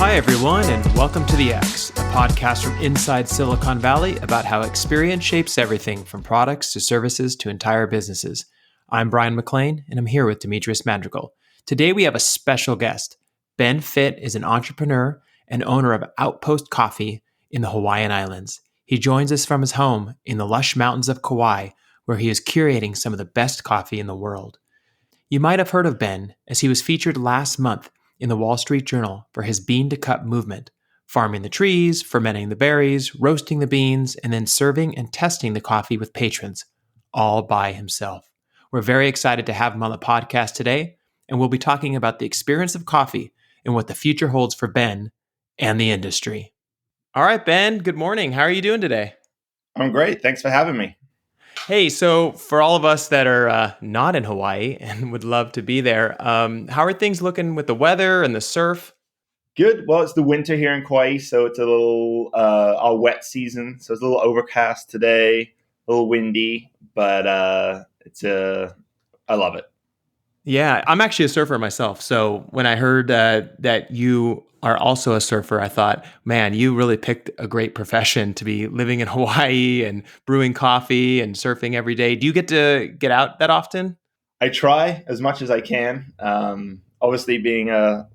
Hi, everyone, and welcome to The X, a podcast from inside Silicon Valley about how experience shapes everything from products to services to entire businesses. I'm Brian McLean, and I'm here with Demetrius Madrigal. Today, we have a special guest. Ben Fitt is an entrepreneur and owner of Outpost Coffee in the Hawaiian Islands. He joins us from his home in the lush mountains of Kauai, where he is curating some of the best coffee in the world. You might have heard of Ben, as he was featured last month in the Wall Street Journal for his bean to cup movement, farming the trees, fermenting the berries, roasting the beans, and then serving and testing the coffee with patrons, all by himself. We're very excited to have him on the podcast today, and we'll be talking about the experience of coffee and what the future holds for Ben and the industry. All right, Ben, good morning. How are you doing today? I'm great. Thanks for having me. Hey, so for all of us that are not in Hawaii and would love to be there, how are things looking with the weather and the surf? Good. Well, it's the winter here in Kauai, so it's a little our wet season. So it's a little overcast today, a little windy, but I love it. Yeah, I'm actually a surfer myself. So when I heard that you are also a surfer, I thought, man, you really picked a great profession to be living in Hawaii and brewing coffee and surfing every day. Do you get to get out that often? I try as much as I can. Obviously, being a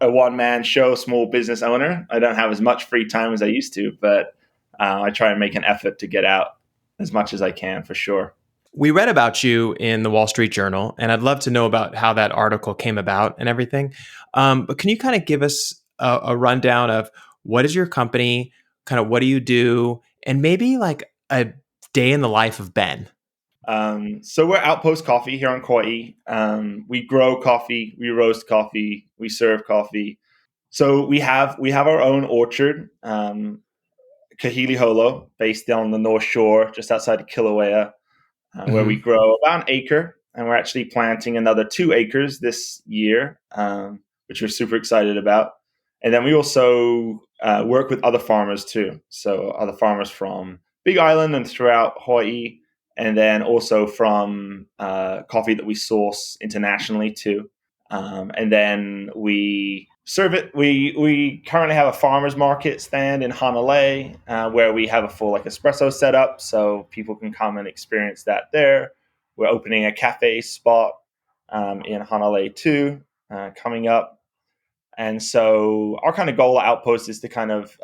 one man show, small business owner, I don't have as much free time as I used to, but I try and make an effort to get out as much as I can for sure. We read about you in the Wall Street Journal, and I'd love to know about how that article came about and everything. But can you kind of give us a rundown of what is your company, kind of what do you do, and maybe like a day in the life of Ben? So we're Outpost Coffee here on Kauai. We grow coffee, we roast coffee, we serve coffee. So we have our own orchard, Kahili Holo, based on the North Shore, just outside of Kilauea, where we grow about an acre, and we're actually planting another 2 acres this year, which we're super excited about. And then we also work with other farmers too. So other farmers from Big Island and throughout Hawaii, and then also from coffee that we source internationally too. And then we serve it. We currently have a farmers market stand in Hanalei where we have a full like espresso setup, so people can come and experience that there. We're opening a cafe spot in Hanalei too coming up, and so our kind of goal at Outpost is to kind of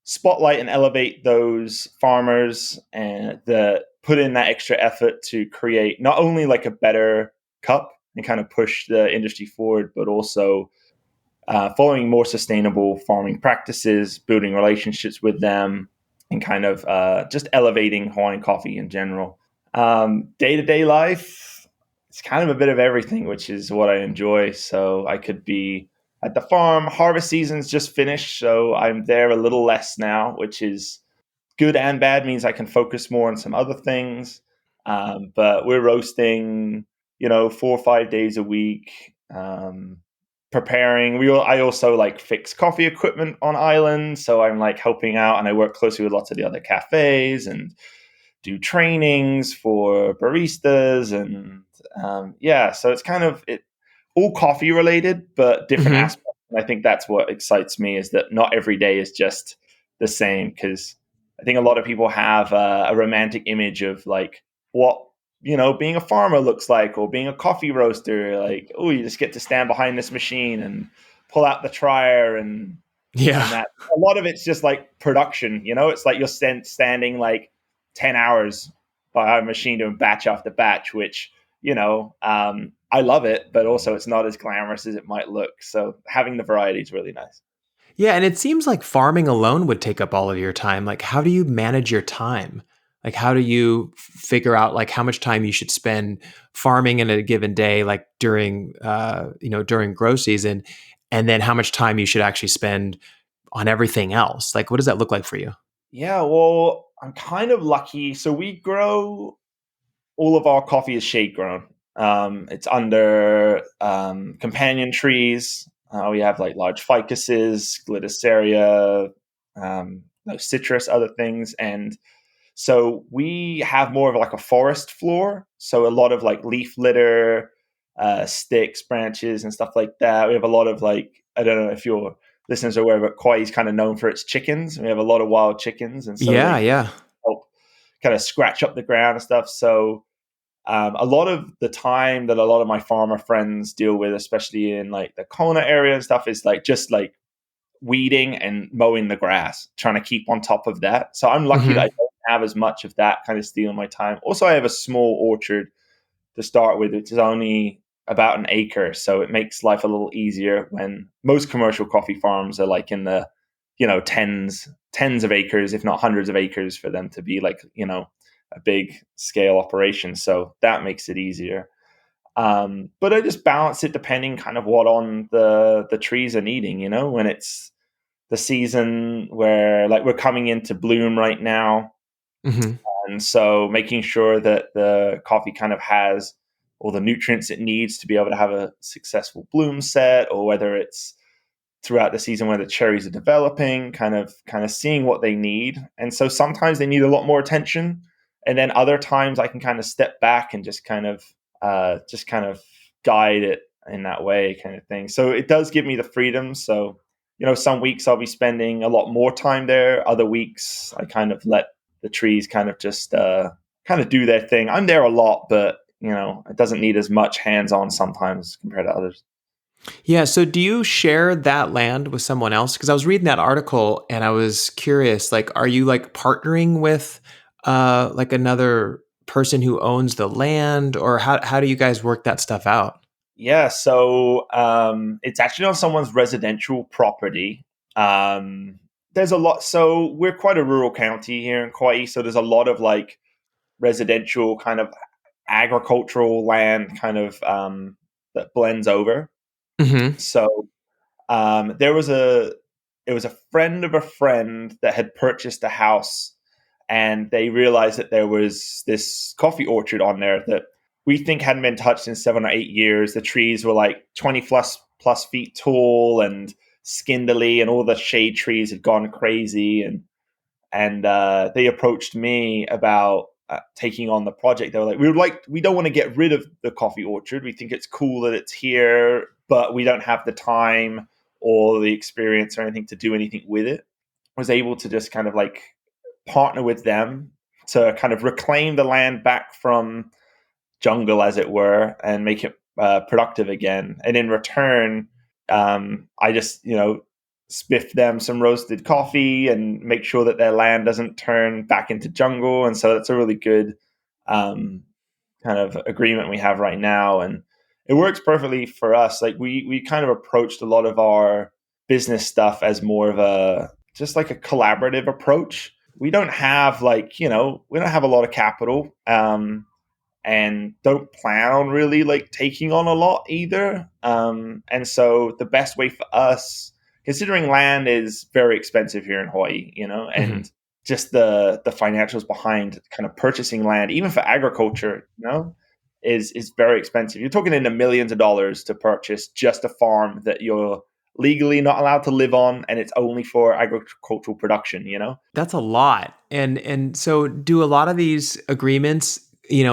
spotlight and elevate those farmers and put in that extra effort to create not only like a better cup and kind of push the industry forward, but also following more sustainable farming practices, building relationships with them, and kind of just elevating Hawaiian coffee in general. Day-to-day life, it's kind of a bit of everything, which is what I enjoy. So I could be at the farm. Harvest season's just finished, so I'm there a little less now, which is good and bad. Means I can focus more on some other things. But we're roasting, 4 or 5 days a week. Preparing. I also like fix coffee equipment on island, so I'm like helping out, and I work closely with lots of the other cafes and do trainings for baristas, and so it's kind of all coffee related, but different Mm-hmm. aspects. And I think that's what excites me is that not every day is just the same, because I think a lot of people have a romantic image of like what being a farmer looks like, or being a coffee roaster. Like, oh, you just get to stand behind this machine and pull out the trier, and Yeah. that a lot of it's just like production. It's like you're standing like 10 hours by a machine doing batch after batch, which I love it, but also it's not as glamorous as it might look. So having the variety is really nice. Yeah, and it seems like farming alone would take up all of your time. Like, how do you manage your time? Like, how do you figure out like how much time you should spend farming in a given day, like during grow season, and then how much time you should actually spend on everything else? Like, what does that look like for you? Yeah, well, I'm kind of lucky. So we grow all of our coffee is shade grown. It's under companion trees. We have like large ficuses, glitteria, citrus, other things, and so we have more of like a forest floor. So a lot of like leaf litter, sticks, branches, and stuff like that. We have a lot of like, I don't know if you're listeners are aware, but Kauai is kind of known for its chickens. We have a lot of wild chickens, and so they Yeah. help kind of scratch up the ground and stuff. So a lot of the time that a lot of my farmer friends deal with, especially in like the Kona area and stuff, is like just like weeding and mowing the grass, trying to keep on top of that. So I'm lucky that I Hmm. don't have as much of that kind of stealing my time. Also, I have a small orchard to start with, which is only about an acre. So it makes life a little easier when most commercial coffee farms are like in the, tens of acres, if not hundreds of acres for them to be like, a big scale operation. So that makes it easier. But I just balance it depending kind of what on the trees are needing, when it's the season where like we're coming into bloom right now. Hmm. And so making sure that the coffee kind of has all the nutrients it needs to be able to have a successful bloom set, or whether it's throughout the season where the cherries are developing, kind of seeing what they need. And so sometimes they need a lot more attention. And then other times I can kind of step back and just kind of guide it in that way kind of thing. So it does give me the freedom. So, some weeks I'll be spending a lot more time there. Other weeks I kind of let the trees kind of just kind of do their thing. I'm there a lot, but it doesn't need as much hands-on sometimes compared to others. Yeah. So do you share that land with someone else? Because I was reading that article and I was curious, like, are you like partnering with like another person who owns the land, or how do you guys work that stuff out? Yeah, so it's actually on someone's residential property. There's a lot. So we're quite a rural county here in Kauai, so there's a lot of like residential kind of agricultural land kind of that blends over. Hmm. So there was it was a friend of a friend that had purchased a house, and they realized that there was this coffee orchard on there that we think hadn't been touched in 7 or 8 years. The trees were like 20 plus feet tall and skindly, and all the shade trees had gone crazy. And they approached me about taking on the project. They were like, we don't want to get rid of the coffee orchard. We think it's cool that it's here, but we don't have the time or the experience or anything to do anything with it. I was able to just kind of like partner with them to kind of reclaim the land back from jungle, as it were, and make it productive again. And in return, I just spiff them some roasted coffee and make sure that their land doesn't turn back into jungle. And so that's a really good um, kind of agreement we have right now, and it works perfectly for us. Like we kind of approached a lot of our business stuff as more of a just like a collaborative approach. We don't have we don't have a lot of capital, and don't plan on really like taking on a lot either. And so the best way for us, considering land is very expensive here in Hawaii, Hmm. and just the financials behind kind of purchasing land, even for agriculture, is very expensive. You're talking in the millions of dollars to purchase just a farm that you're legally not allowed to live on, and it's only for agricultural production. That's a lot. And so do a lot of these agreements,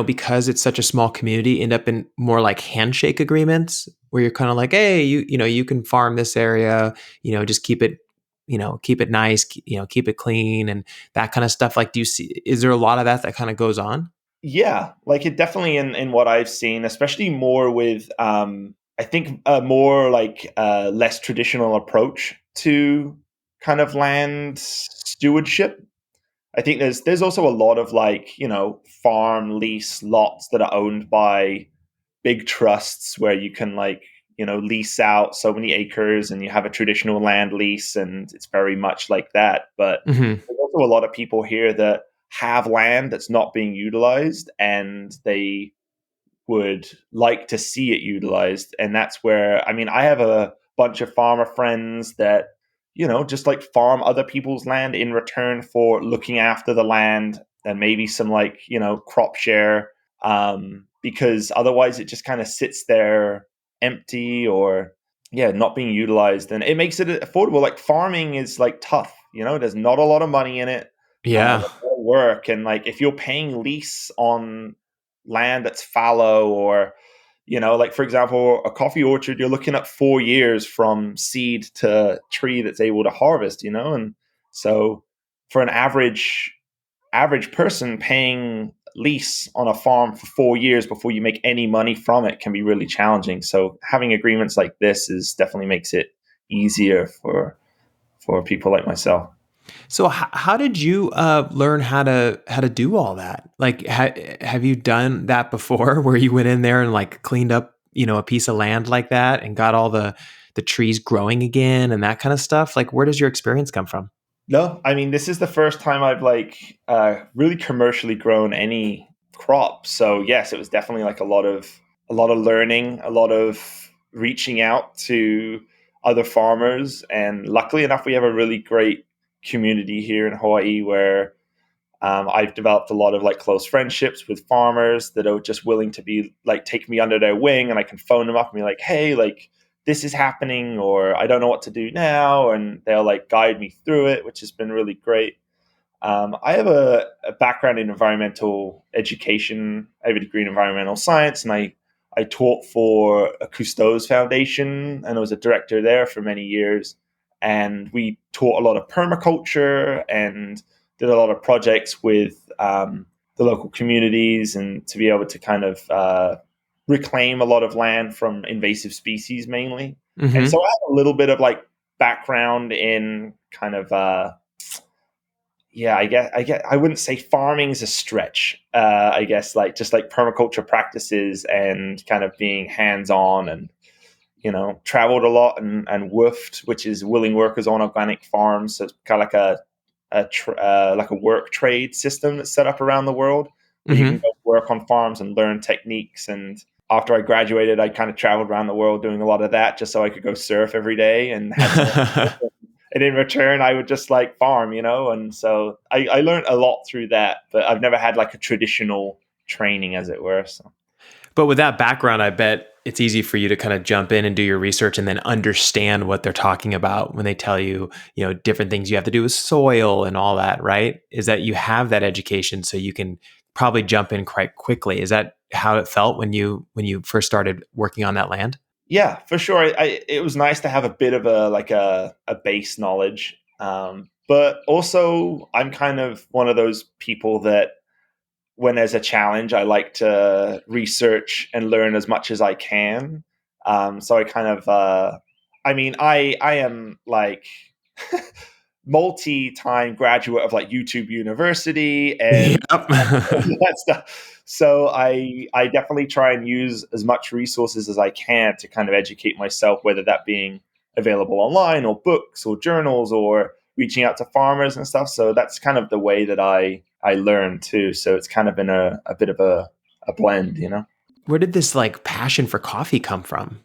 because it's such a small community, end up in more like handshake agreements where you're kind of like, hey, you can farm this area, just keep it nice, keep it clean and that kind of stuff. Like, do you see, is there a lot of that kind of goes on? Yeah, like it definitely in what I've seen, especially more with I think a more like less traditional approach to kind of land stewardship. I think there's also a lot of like, farm lease lots that are owned by big trusts where you can like, lease out so many acres and you have a traditional land lease, and it's very much like that. But Hmm. there's also a lot of people here that have land that's not being utilized, and they would like to see it utilized. And that's where, I mean, I have a bunch of farmer friends that, just like farm other people's land in return for looking after the land, and maybe some like, crop share. Because otherwise it just kind of sits there empty, or yeah, not being utilized. And it makes it affordable. Like farming is like tough, there's not a lot of money in it. Yeah. There's a lot of work. And like if you're paying lease on land that's fallow, or Like for example, a coffee orchard, you're looking at 4 years from seed to tree that's able to harvest, and so for an average person, paying lease on a farm for 4 years before you make any money from it can be really challenging. So having agreements like this is definitely makes it easier for people like myself. So how did you learn how to do all that? Like, have you done that before, where you went in there and like cleaned up, a piece of land like that and got all the trees growing again and that kind of stuff? Like, where does your experience come from? No, I mean, this is the first time I've really commercially grown any crop. So yes, it was definitely like a lot of learning, a lot of reaching out to other farmers, and luckily enough, we have a really great community here in Hawaii where I've developed a lot of like close friendships with farmers that are just willing to be like take me under their wing, and I can phone them up and be like, hey, like this is happening, or I don't know what to do now, and they'll like guide me through it, which has been really great. I have a background in environmental education. I have a degree in environmental science, and I taught for a Cousteau's Foundation, and I was a director there for many years. And we taught a lot of permaculture and did a lot of projects with the local communities, and to be able to kind of reclaim a lot of land from invasive species mainly. And Hmm. so I have a little bit of like background in kind of yeah, I guess I wouldn't say farming is a stretch. I guess like just like permaculture practices and kind of being hands on, and traveled a lot and woofed, which is willing workers on organic farms. So it's kind of like like a work trade system that's set up around the world where you can Hmm. go work on farms and learn techniques. And after I graduated, I kind of traveled around the world doing a lot of that just so I could go surf every day and had someone. And in return, I would just like farm, and so I learned a lot through that. But I've never had like a traditional training, as it were. So But with that background, I bet it's easy for you to kind of jump in and do your research and then understand what they're talking about when they tell you, different things you have to do with soil and all that, right? Is that you have that education so you can probably jump in quite quickly. Is that how it felt when you first started working on that land? yeah, for sure. It was nice to have a bit of a base knowledge, but also I'm kind of one of those people that when there's a challenge, I like to research and learn as much as I can. So I kind of, I mean, I am like multi-time graduate of like YouTube University and Yep. that stuff. So I definitely try and use as much resources as I can to kind of educate myself, whether that being available online or books or journals or reaching out to farmers and stuff. So that's kind of the way that I learn too. So it's kind of been a bit of a blend. Where did this like passion for coffee come from?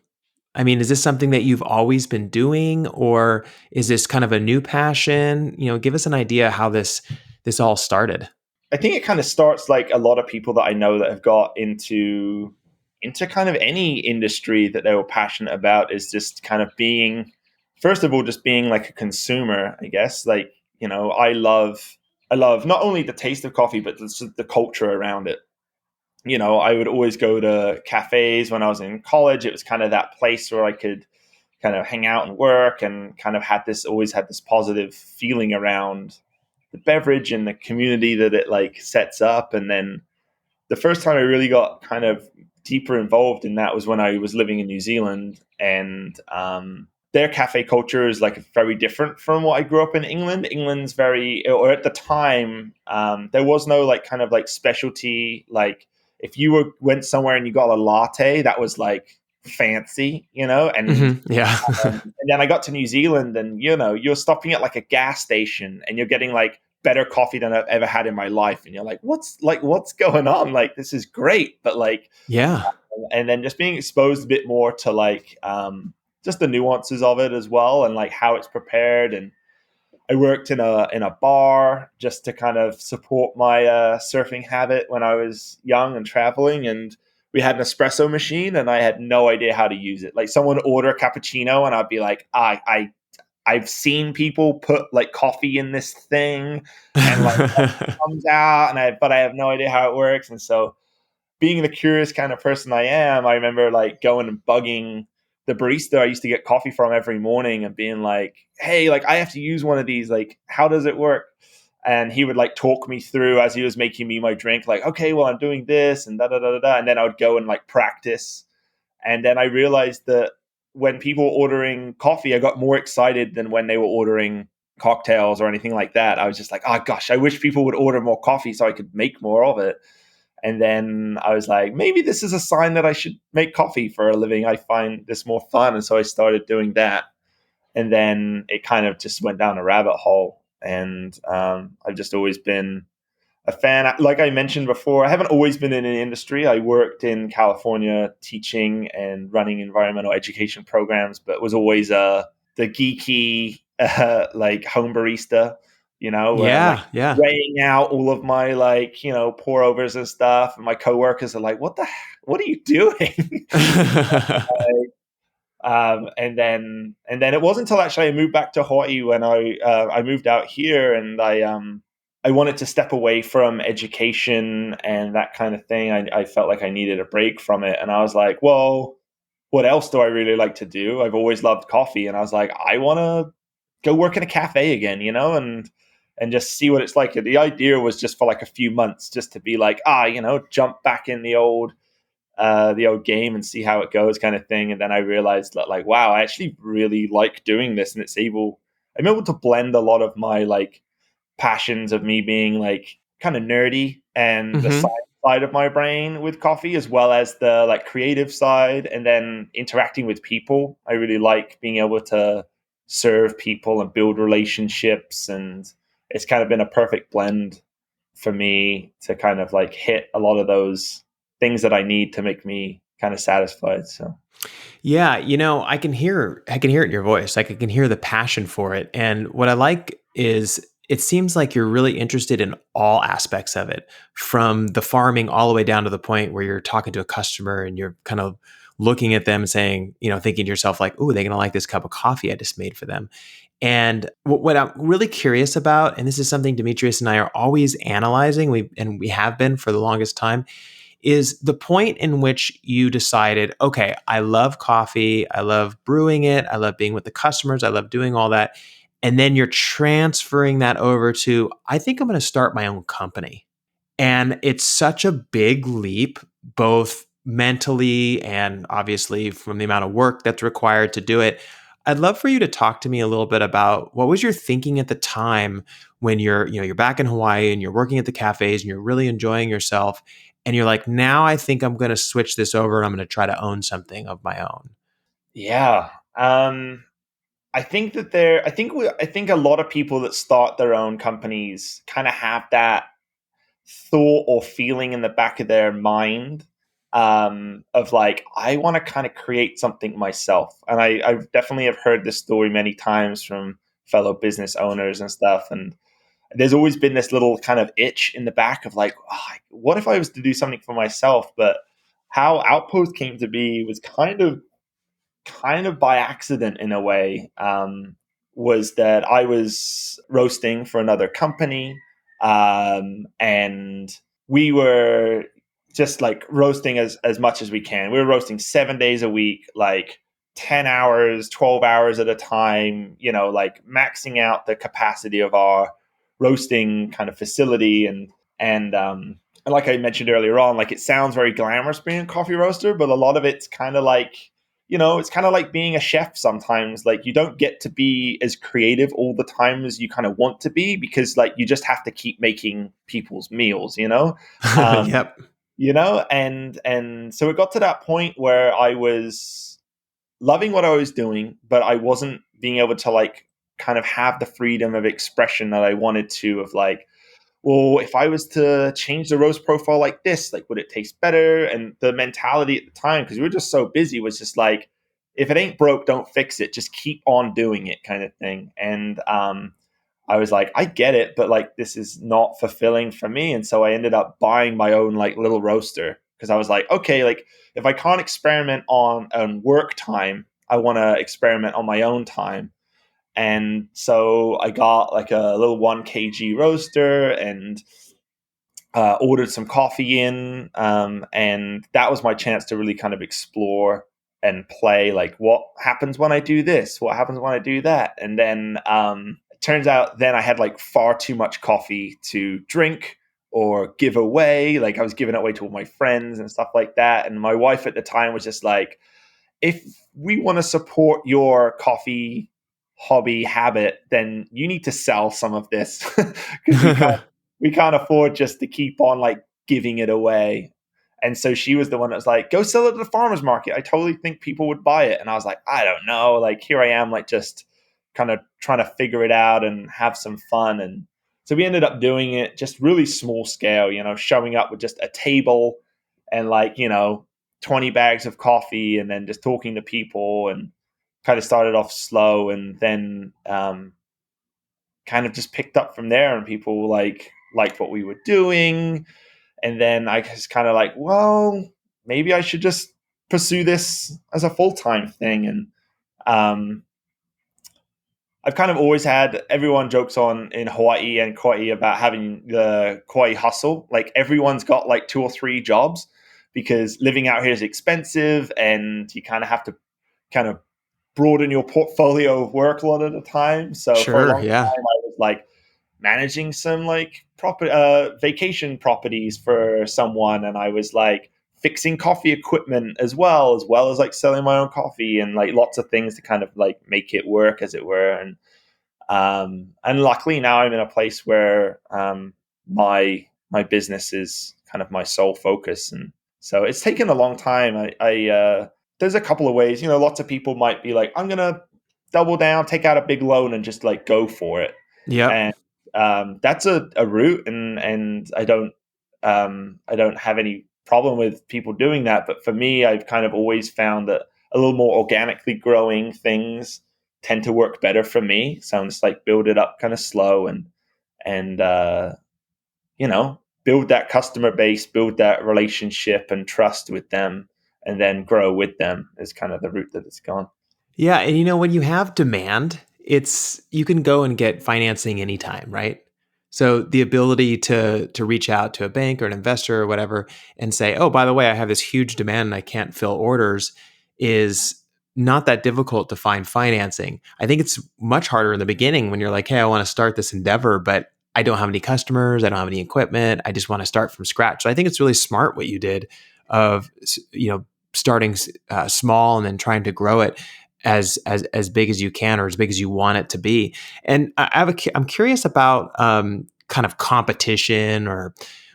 I mean, is this something that you've always been doing, or is this kind of a new passion? Give us an idea how this all started. I think it kind of starts like a lot of people that I know that have got into kind of any industry that they were passionate about is just kind of being, first of all, just being like a consumer, I guess. Like, I love not only the taste of coffee, but the culture around it. I would always go to cafes when I was in college. It was kind of that place where I could kind of hang out and work, and kind of always had this positive feeling around the beverage and the community that it like sets up. And then the first time I really got kind of deeper involved in that was when I was living in New Zealand, and their cafe culture is like very different from what I grew up in England. England's very, or at the time, there was no like kind of like specialty. Like if went somewhere and you got a latte, that was like fancy, and Yeah. and then I got to New Zealand, and you're stopping at like a gas station, and you're getting like better coffee than I've ever had in my life, and you're like, what's going on? Like this is great, but like, Yeah. and then just being exposed a bit more to like just the nuances of it as well, and like how it's prepared. And I worked in a bar just to kind of support my surfing habit when I was young and traveling, and we had an espresso machine, and I had no idea how to use it. Like someone would order a cappuccino, and I'd be like, I've seen people put like coffee in this thing, and like it comes out, but I have no idea how it works. And so being the curious kind of person I am, I remember like going and bugging the barista I used to get coffee from every morning and being like, hey, like I have to use one of these. Like, how does it work? And he would like talk me through as he was making me my drink, like, okay, well, I'm doing this and da da da da da. And then I would go and like practice. And then I realized that when people were ordering coffee, I got more excited than when they were ordering cocktails or anything like that. I was just like, oh gosh, I wish people would order more coffee so I could make more of it. And then I was like, maybe this is a sign that I should make coffee for a living. I find this more fun. And so I started doing that. And then it kind of just went down a rabbit hole. And I've just always been a fan. Like I mentioned before, I haven't always been in an industry. I worked in California teaching and running environmental education programs, but was always the geeky, like home barista, where I'm like Yeah. weighing out all of my like, pour overs and stuff. And my coworkers are like, what are you doing? And then it wasn't until actually I moved back to Hawaii when I moved out here, and I wanted to step away from education and that kind of thing. I felt like I needed a break from it, and I was like, well, what else do I really like to do? I've always loved coffee, and I was like, I want to go work in a cafe again, and just see what it's like. The idea was just for like a few months, just to be like, jump back in the old game and see how it goes, kind of thing. And then I realized that, like, wow, I actually really like doing this, and I'm able to blend a lot of my like passions of me being like kind of nerdy and the Hmm. side of my brain with coffee, as well as the like creative side, and then interacting with people. I really like being able to serve people and build relationships, and it's kind of been a perfect blend for me to kind of like hit a lot of those things that I need to make me kind of satisfied. So Yeah, I can hear it in your voice. Like I can hear the passion for it. And what I like is it seems like you're really interested in all aspects of it, from the farming all the way down to the point where you're talking to a customer and you're kind of looking at them and saying, thinking to yourself like, "Oh, they're going to like this cup of coffee I just made for them." And what I'm really curious about, and this is something Demetrius and I are always analyzing, we have been for the longest time, is the point in which you decided, okay, I love coffee, I love brewing it, I love being with the customers, I love doing all that. And then you're transferring that over to, I think I'm going to start my own company. And it's such a big leap, both mentally and obviously from the amount of work that's required to do it. I'd love for you to talk to me a little bit about what was your thinking at the time when you're back in Hawaii and you're working at the cafes and you're really enjoying yourself and you're like, now I think I'm going to switch this over and I'm going to try to own something of my own. yeah, I think that I think a lot of people that start their own companies kind of have that thought or feeling in the back of their mind, of like, I want to kind of create something myself. And I definitely have heard this story many times from fellow business owners and stuff. And there's always been this little kind of itch in the back of like, oh, what if I was to do something for myself? But how Outpost came to be was kind of by accident in a way. Was that I was roasting for another company, and we were just like roasting as much as we can. We were roasting 7 days a week, like 10 hours, 12 hours at a time, like maxing out the capacity of our roasting kind of facility. And like I mentioned earlier on, like it sounds very glamorous being a coffee roaster, but a lot of it's kind of like, it's kind of like being a chef sometimes. Like you don't get to be as creative all the time as you kind of want to be, because like you just have to keep making people's meals. Um, Yep. and so it got to that point where I was loving what I was doing, but I wasn't being able to like kind of have the freedom of expression that I wanted to, of like, well, if I was to change the roast profile like this, like, would it taste better? And the mentality at the time, because we were just so busy, was just like, if it ain't broke, don't fix it. Just keep on doing it, kind of thing. And I was like, I get it, but like, this is not fulfilling for me. And so I ended up buying my own like little roaster, because I was like, okay, like if I can't experiment on work time, I want to experiment on my own time. And so I got like a little 1 kg roaster, and ordered some coffee in, and that was my chance to really kind of explore and play, like, what happens when I do this? What happens when I do that? And then it turns out then I had like far too much coffee to drink or give away. Like I was giving it away to all my friends and stuff like that. And my wife at the time was just like, if we want to support your coffee hobby habit, then you need to sell some of this because we can't afford just to keep on like giving it away. And so she was the one that was like, go sell it to the farmer's market. I totally think people would buy it. And I was like, I don't know. Like, here I am, like, just kind of trying to figure it out and have some fun. And so we ended up doing it just really small scale, showing up with just a table and like, 20 bags of coffee and then just talking to people, and kind of started off slow and then kind of just picked up from there, and people liked what we were doing. And then I was kind of like, well, maybe I should just pursue this as a full-time thing. And I've kind of always had, everyone jokes on in Hawaii and Kauai about having the Kauai hustle. Like everyone's got like 2 or 3 jobs because living out here is expensive, and you kind of have to kind of broaden your portfolio of work a lot of the time. So for a Sure, long yeah. time, I was like managing some like vacation properties for someone, and I was like fixing coffee equipment as well as like selling my own coffee and like lots of things to kind of like make it work, as it were. And luckily now I'm in a place where my business is kind of my sole focus. And so it's taken a long time. I there's a couple of ways. Lots of people might be like, I'm gonna double down, take out a big loan, and just like go for it. Yep. And that's a route, and I don't have any problem with people doing that. But for me, I've kind of always found that a little more organically growing things tend to work better for me. So I'm just like build it up kind of slow, and build that customer base, build that relationship and trust with them, and then grow with them is kind of the route that it's gone. Yeah, and when you have demand, it's you can go and get financing anytime, right? So the ability to reach out to a bank or an investor or whatever and say, "Oh, by the way, I have this huge demand and I can't fill orders," is not that difficult to find financing. I think it's much harder in the beginning when you're like, "Hey, I want to start this endeavor, but I don't have any customers, I don't have any equipment, I just want to start from scratch." So I think it's really smart what you did of starting small and then trying to grow it as big as you can or as big as you want it to be. And I'm curious about kind of competition or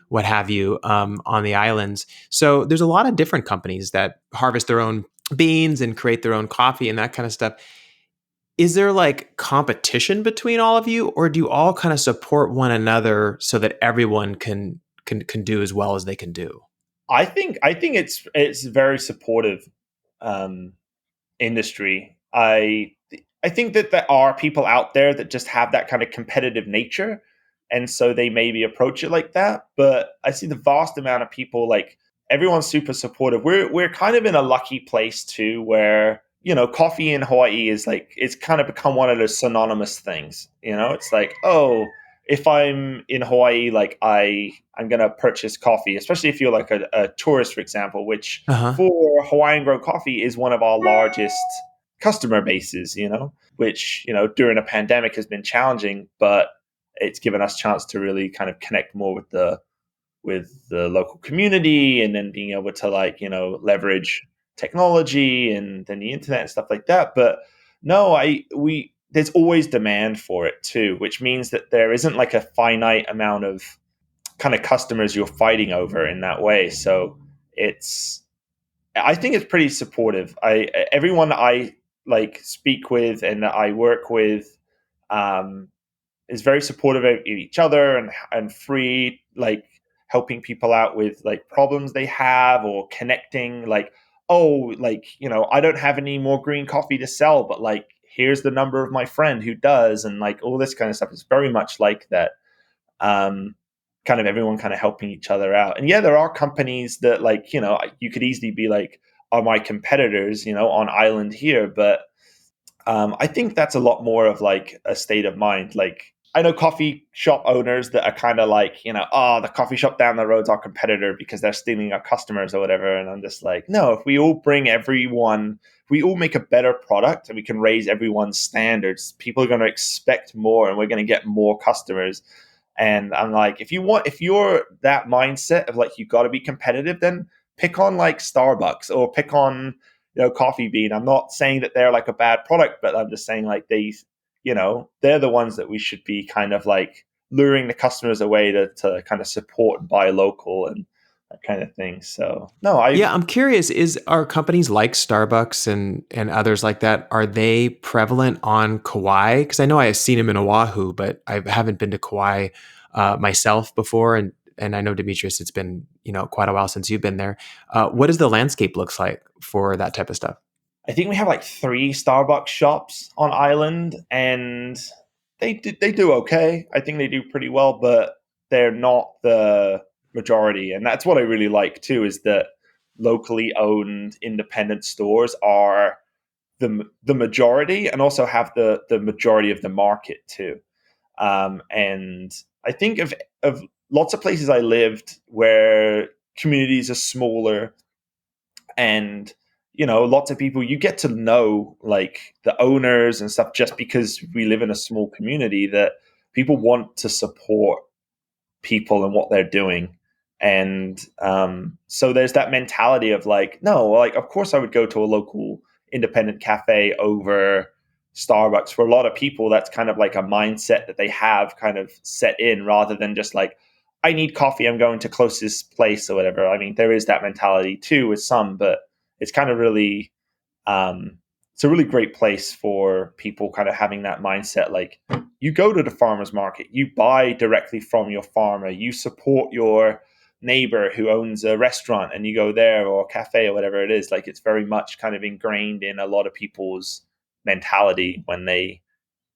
what have you on the islands. So there's a lot of different companies that harvest their own beans and create their own coffee and that kind of stuff. Is there like competition between all of you, or do you all kind of support one another so that everyone can do as well as they can do? I think it's very supportive um, industry. I think that there are people out there that just have that kind of competitive nature, and so they maybe approach it like that. But I see the vast amount of people, like, everyone's super supportive. We're kind of in a lucky place too, where coffee in Hawaii is like, it's kind of become one of those synonymous things. It's like, oh, if I'm in Hawaii, like I'm gonna purchase coffee, especially if you're like a tourist, for example, which Uh huh. for Hawaiian grown coffee is one of our largest customer bases, which, during a pandemic has been challenging, but it's given us chance to really kind of connect more with the local community, and then being able to like, leverage technology and then the internet and stuff like that. But no, we there's always demand for it too, which means that there isn't like a finite amount of kind of customers you're fighting over in that way. So it's I think it's pretty supportive. Everyone I like speak with and that I work with um, is very supportive of each other, and free, like helping people out with like problems they have, or connecting, like, oh, like, I don't have any more green coffee to sell, but like, here's the number of my friend who does, and like all this kind of stuff is very much like that. um Kind of everyone kind of helping each other out. And yeah, there are companies that, like, you could easily be like, are my competitors, on island here. But I think that's a lot more of like a state of mind. Like, I know coffee shop owners that are kind of like, oh, the coffee shop down the road's our competitor because they're stealing our customers or whatever. And I'm just like, no, if we all we all make a better product and we can raise everyone's standards, people are going to expect more and we're going to get more customers. And I'm like, if you're that mindset of like, you got to be competitive, then pick on like Starbucks or pick on, Coffee Bean. I'm not saying that they're like a bad product, but I'm just saying like they're the ones that we should be kind of like luring the customers away to kind of support and buy local and that kind of thing. So no, Yeah, I'm curious, are companies like Starbucks and others like that, are they prevalent on Kauai? Because I know I've seen them in Oahu, but I haven't been to Kauai myself before. And I know, Demetrius, it's been, quite a while since you've been there. What does the landscape looks like for that type of stuff? I think we have like 3 Starbucks shops on island, and they do okay. I think they do pretty well, but they're not the majority. And that's what I really like too, is that locally owned independent stores are the majority and also have the majority of the market too. And I think of lots of places I lived where communities are smaller, and lots of people, you get to know like the owners and stuff, just because we live in a small community, that people want to support people and what they're doing. And so there's that mentality of like, no, like of course I would go to a local independent cafe over Starbucks. For a lot of people, that's kind of like a mindset that they have kind of set in, rather than just like, I need coffee, I'm going to closest place or whatever. I mean, there is that mentality too with some, but it's kind of really it's a really great place for people kind of having that mindset. Like, you go to the farmer's market, you buy directly from your farmer, you support your neighbor who owns a restaurant and you go there, or a cafe or whatever it is. Like, it's very much kind of ingrained in a lot of people's mentality when they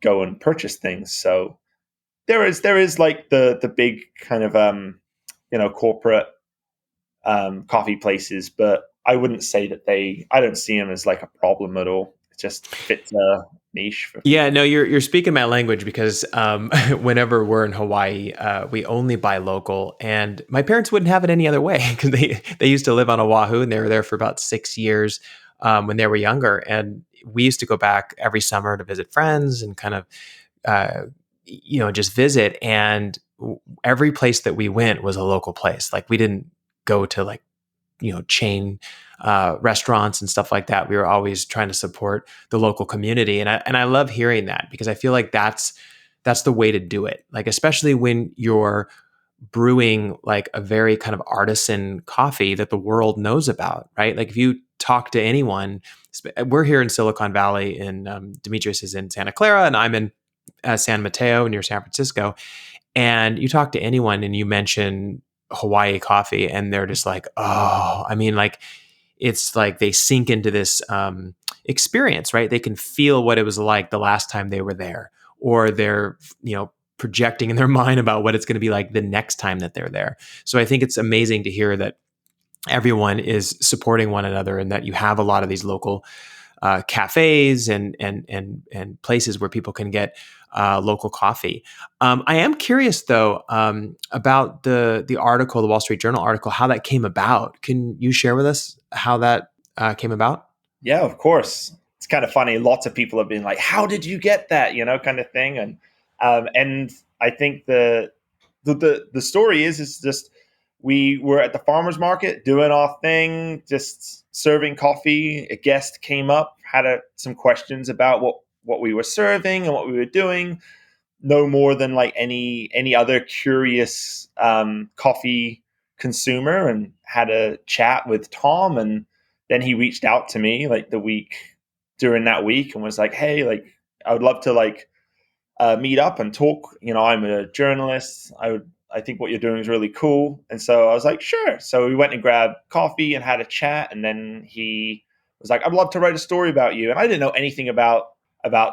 go and purchase things. So there is like the big kind of corporate coffee places, but I wouldn't say that I don't see them as like a problem at all. It just fits a niche for Yeah, no, you're speaking my language, because whenever we're in Hawaii, we only buy local, and my parents wouldn't have it any other way, because they used to live on Oahu and they were there for about 6 years when they were younger, and we used to go back every summer to visit friends and kind of just visit, and every place that we went was a local place. Like, we didn't go to like chain restaurants and stuff like that. We were always trying to support the local community, and I love hearing that, because I feel like that's the way to do it. Like, especially when you're brewing like a very kind of artisan coffee that the world knows about, right? Like, if you talk to anyone, we're here in Silicon Valley, and Demetrius is in Santa Clara, and I'm in San Mateo near San Francisco. And you talk to anyone and you mention Hawaii coffee, and they're just like, oh, I mean, like, it's like they sink into this experience, right? They can feel what it was like the last time they were there, or they're, projecting in their mind about what it's going to be like the next time that they're there. So I think it's amazing to hear that everyone is supporting one another, and that you have a lot of these local cafes and places where people can get local coffee. I am curious though about the article, the Wall Street Journal article, how that came about. Can you share with us how that came about? Yeah, of course. It's kind of funny. Lots of people have been like, "How did you get that?" Kind of thing. And I think the story is just, we were at the farmers market doing our thing, just serving coffee. A guest came up, had some questions about what we were serving and what we were doing. No more than like any other curious coffee consumer, and had a chat with Tom. And then he reached out to me like the week during that week and was like, "Hey, like, I would love to like meet up and talk. I'm a journalist. I think what you're doing is really cool." And so I was like, "Sure." So we went and grabbed coffee and had a chat. And then he was like, "I'd love to write a story about you." And I didn't know anything about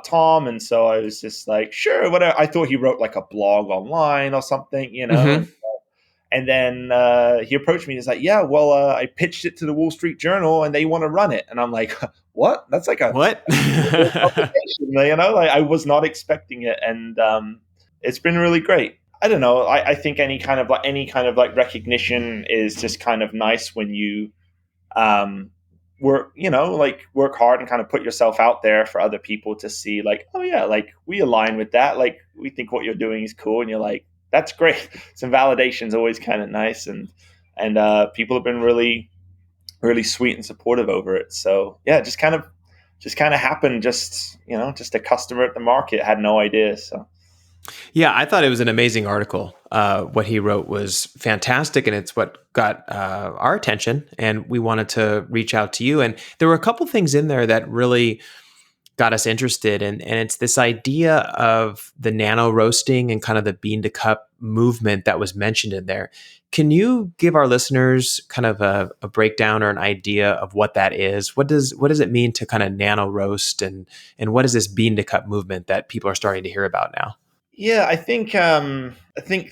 Tom, and so I was just like, "Sure, whatever." I thought he wrote like a blog online or something. Mm-hmm. And then he approached me and he's like, "Yeah, well, I pitched it to the Wall Street Journal and they want to run it." And I'm like, "What? That's like a What? publication, Like, I was not expecting it." And it's been really great. I don't know. I think any kind of like recognition is just kind of nice when you um, work, like work hard and kind of put yourself out there for other people to see, like, oh yeah, like we align with that. Like we think what you're doing is cool, and you're like, that's great. Some validation is always kind of nice, and people have been really, really sweet and supportive over it. So yeah, just kind of happened. Just a customer at the market had no idea. So. Yeah, I thought it was an amazing article. What he wrote was fantastic, and it's what got our attention. And we wanted to reach out to you. And there were a couple things in there that really got us interested. And it's this idea of the nano roasting and kind of the bean to cup movement that was mentioned in there. Can you give our listeners kind of a breakdown or an idea of what that is? What does it mean to kind of nano roast, and what is this bean to cup movement that people are starting to hear about now? Yeah, I think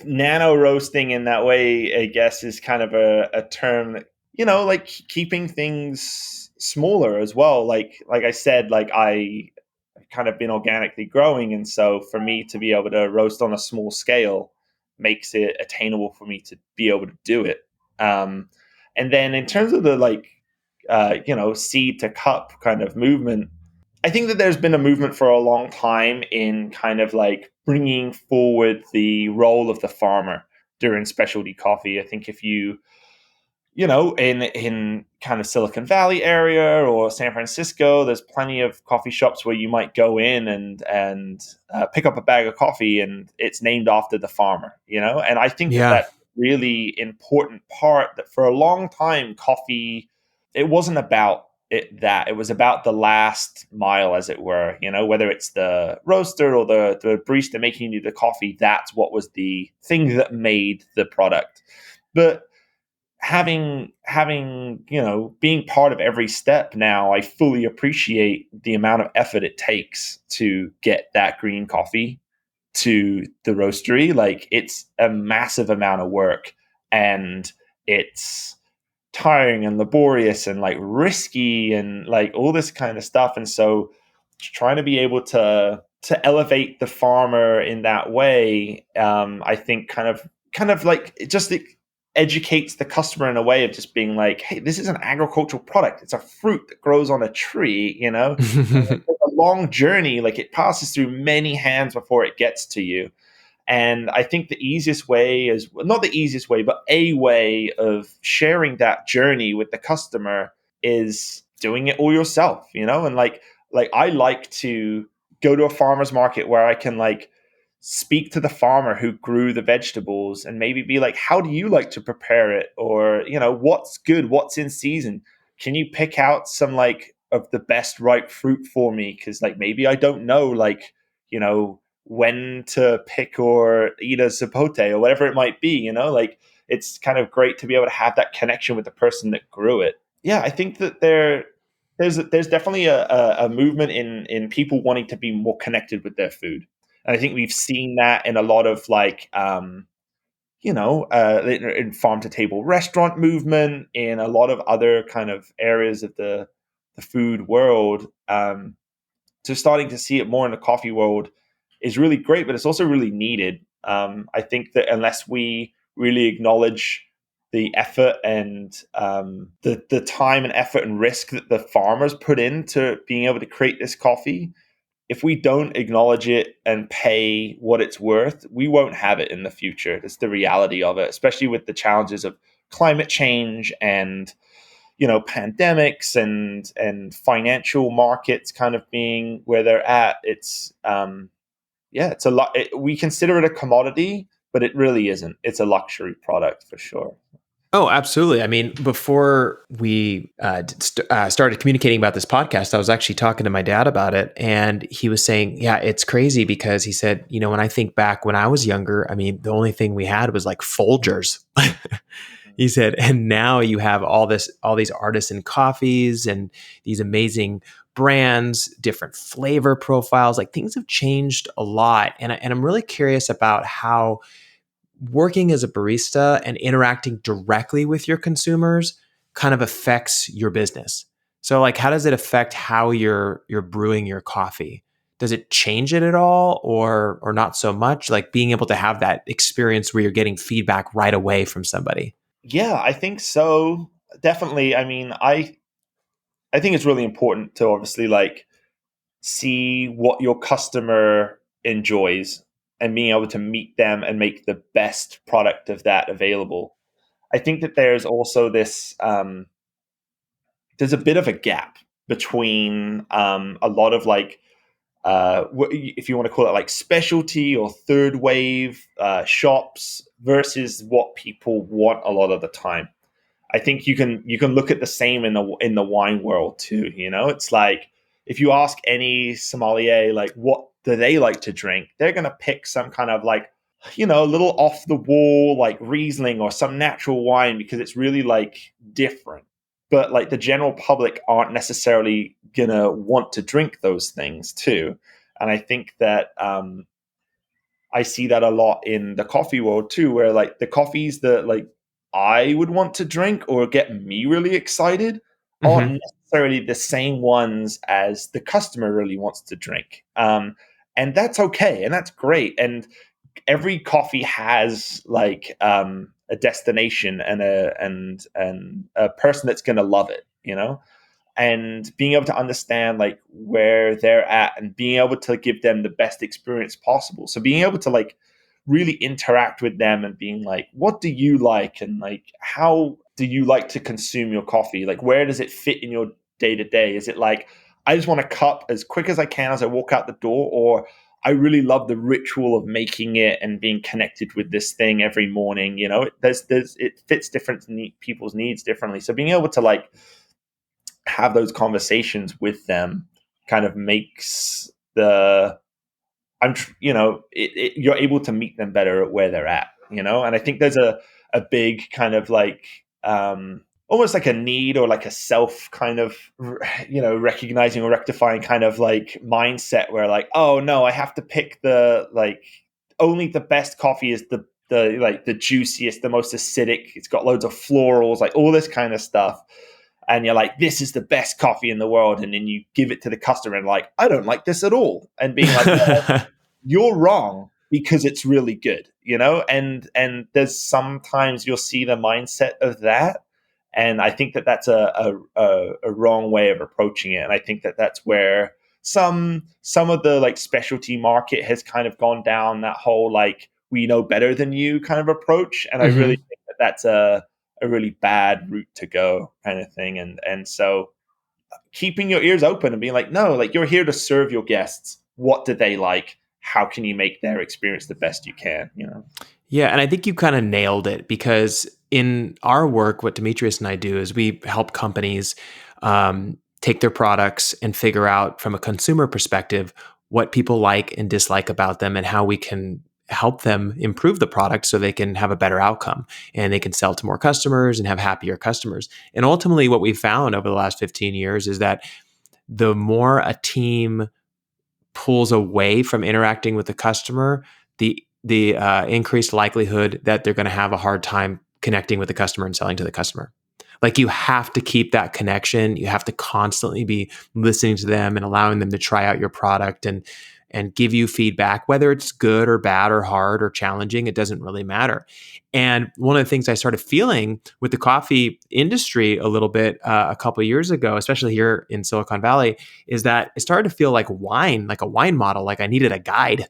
nano roasting in that way, I guess, is kind of a term that, like keeping things smaller as well. Like I said, like I kind of been organically growing, and so for me to be able to roast on a small scale makes it attainable for me to be able to do it. Um, and then in terms of the seed to cup kind of movement, I think that there's been a movement for a long time in kind of like bringing forward the role of the farmer during specialty coffee. I think if in kind of Silicon Valley area or San Francisco, there's plenty of coffee shops where you might go in and pick up a bag of coffee, and it's named after the farmer. And I think that Yeah. that's really important part that for a long time, coffee, it wasn't about it was about the last mile, as it were. Whether it's the roaster or the barista making you the coffee, that's what was the thing that made the product. But having being part of every step now, I fully appreciate the amount of effort it takes to get that green coffee to the roastery. Like it's a massive amount of work, and it's tiring and laborious and like risky and like all this kind of stuff. And so trying to be able to elevate the farmer in that way, I think kind of like it just educates the customer in a way of just being like, hey, this is an agricultural product. It's a fruit that grows on a tree, It's a long journey. Like it passes through many hands before it gets to you. And I think the easiest way is not the easiest way, but a way of sharing that journey with the customer is doing it all yourself, And like I like to go to a farmer's market where I can like speak to the farmer who grew the vegetables and maybe be like, how do you like to prepare it? Or, what's good? What's in season? Can you pick out some like of the best ripe fruit for me? Cause like maybe I don't know, like, when to pick or eat a zapote or whatever it might be, like it's kind of great to be able to have that connection with the person that grew it. Yeah, I think that there's definitely a movement in people wanting to be more connected with their food. And I think we've seen that in a lot of like, in farm to table restaurant movement, in a lot of other kind of areas of the food world. So starting to see it more in the coffee world is really great, but it's also really needed. I think that unless we really acknowledge the effort and the time and effort and risk that the farmers put into being able to create this coffee, if we don't acknowledge it and pay what it's worth, we won't have it in the future. That's the reality of it, especially with the challenges of climate change and pandemics and financial markets kind of being where they're at. It's it's a lot. We consider it a commodity, but it really isn't. It's a luxury product for sure. Oh, absolutely. I mean, before we started communicating about this podcast, I was actually talking to my dad about it. And he was saying, yeah, it's crazy because he said, when I think back when I was younger, I mean, the only thing we had was like Folgers. He said, and now you have all these artisan coffees and these amazing brands, different flavor profiles. Like things have changed a lot. And I'm really curious about how working as a barista and interacting directly with your consumers kind of affects your business. So like how does it affect how you're brewing your coffee? does it change it at all, or not so much? Like being able to have that experience where you're getting feedback right away from somebody. Yeah, I think so. Definitely. I mean, I think it's really important to obviously like see what your customer enjoys and being able to meet them and make the best product of that available. I think that there's also this there's a bit of a gap between a lot of like if you want to call it like specialty or third wave shops versus what people want a lot of the time. I think you can look at the same in the wine world too. You know, it's like if you ask any sommelier like what do they like to drink, they're gonna pick some kind of like a little off the wall like Riesling or some natural wine because it's really like different. But like the general public aren't necessarily gonna want to drink those things too. And I think that I see that a lot in the coffee world too, where like the coffees that like I would want to drink or get me really excited aren't necessarily the same ones as the customer really wants to drink. And that's okay, and that's great. And every coffee has like a destination and a person that's going to love it, and being able to understand like where they're at and being able to give them the best experience possible. So being able to like really interact with them and being like, what do you like? And like, how do you like to consume your coffee? Like, where does it fit in your day to day? Is it like, I just want a cup as quick as I can as I walk out the door? Or I really love the ritual of making it and being connected with this thing every morning. It fits different people's needs differently. So being able to like, have those conversations with them kind of makes you're able to meet them better at where they're at, and I think there's a big kind of like almost like a need or like a self kind of recognizing or rectifying kind of like mindset where like, oh no, I have to pick the like only the best coffee is the like the juiciest, the most acidic, it's got loads of florals, like all this kind of stuff, and you're like, this is the best coffee in the world. And then you give it to the customer and like, I don't like this at all. And being like, well, you're wrong because it's really good, and there's sometimes you'll see the mindset of that. And I think that that's a wrong way of approaching it. And I think that that's where some of the like specialty market has kind of gone down that whole, like, we know better than you kind of approach. And I really think that that's a really bad route to go kind of thing. And so keeping your ears open and being like, no, like you're here to serve your guests. What do they like? How can you make their experience the best you can, Yeah, and I think you kind of nailed it, because in our work, what Demetrius and I do is we help companies take their products and figure out from a consumer perspective what people like and dislike about them and how we can help them improve the product so they can have a better outcome and they can sell to more customers and have happier customers. And ultimately, what we found over the last 15 years is that the more a team pulls away from interacting with the customer, the increased likelihood that they're going to have a hard time connecting with the customer and selling to the customer. Like, you have to keep that connection. You have to constantly be listening to them and allowing them to try out your product and give you feedback, whether it's good or bad or hard or challenging. It doesn't really matter. And one of the things I started feeling with the coffee industry a little bit a couple of years ago, especially here in Silicon Valley, is that it started to feel like wine, like a wine model. Like I needed a guide.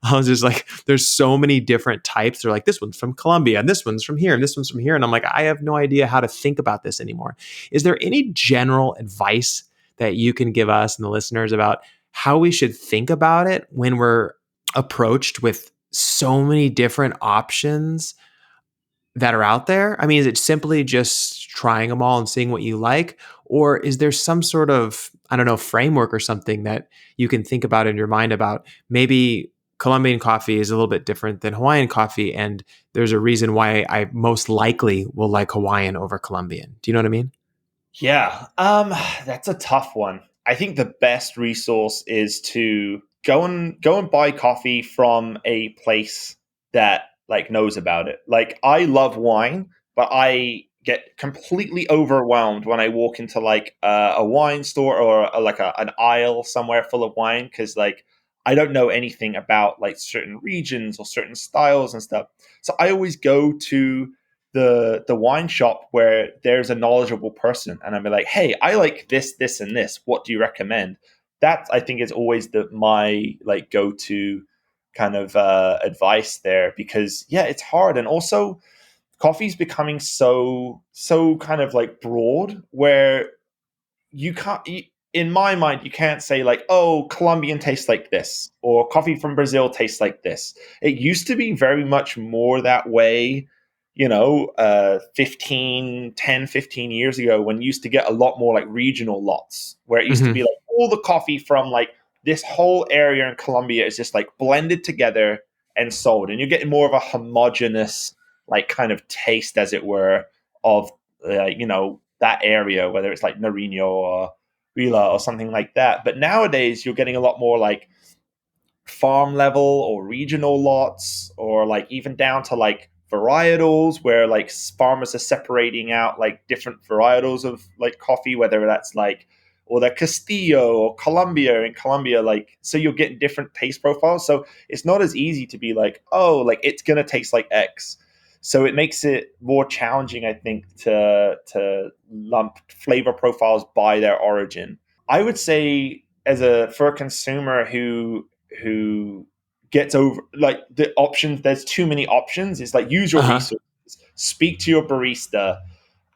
I was just like, there's so many different types. They're like, this one's from Colombia and this one's from here and this one's from here. And I'm like, I have no idea how to think about this anymore. Is there any general advice that you can give us and the listeners about how we should think about it when we're approached with so many different options that are out there? I mean, is it simply just trying them all and seeing what you like? Or is there some sort of, I don't know, framework or something that you can think about in your mind about maybe Colombian coffee is a little bit different than Hawaiian coffee, and there's a reason why I most likely will like Hawaiian over Colombian. Do you know what I mean? Yeah, that's a tough one. I think the best resource is to go and buy coffee from a place that like knows about it. Like, I love wine, but I get completely overwhelmed when I walk into like a wine store or an aisle somewhere full of wine, because like I don't know anything about like certain regions or certain styles and stuff. So I always go to the wine shop where there's a knowledgeable person, and I'm like, hey, I like this, this, and this. What do you recommend? That I think is always my like go to kind of advice there, because yeah, it's hard. And also coffee's becoming so kind of like broad, where you can't in my mind you can't say like, oh, Colombian tastes like this or coffee from Brazil tastes like this. It used to be very much more that way, 15 years ago, when you used to get a lot more like regional lots, where it used to Hmm. be like all the coffee from like this whole area in Colombia is just like blended together and sold, and you're getting more of a homogenous like kind of taste, as it were, of that area, whether it's like Nariño or Vila or something like that. But nowadays, you're getting a lot more like farm level or regional lots, or like even down to like varietals, where like farmers are separating out like different varietals of like coffee, whether that's like or the Castillo or Colombia in Colombia, like, so you're getting different taste profiles. So it's not as easy to be like, oh, like it's gonna taste like X. So it makes it more challenging, I think, to lump flavor profiles by their origin. I would say, for a consumer who gets over like the options, there's too many options. It's like, use your Uh-huh. resources, speak to your barista,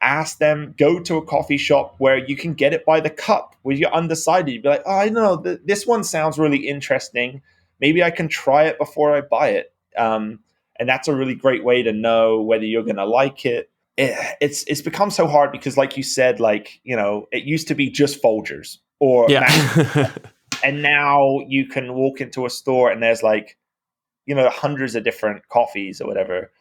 ask them, go to a coffee shop where you can get it by the cup, where you're undecided. You'd be like, oh, I know this one sounds really interesting. Maybe I can try it before I buy it. And that's a really great way to know whether you're going to like it. It's become so hard because, like you said, like, it used to be just Folgers or Yeah. Mac, and now you can walk into a store and there's like, hundreds of different coffees or whatever.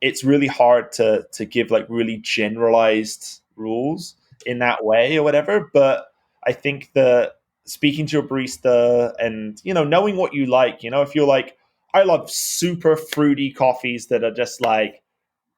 It's really hard to give like really generalized rules in that way or whatever. But I think the speaking to your barista and knowing what you like, if you're like, I love super fruity coffees that are just like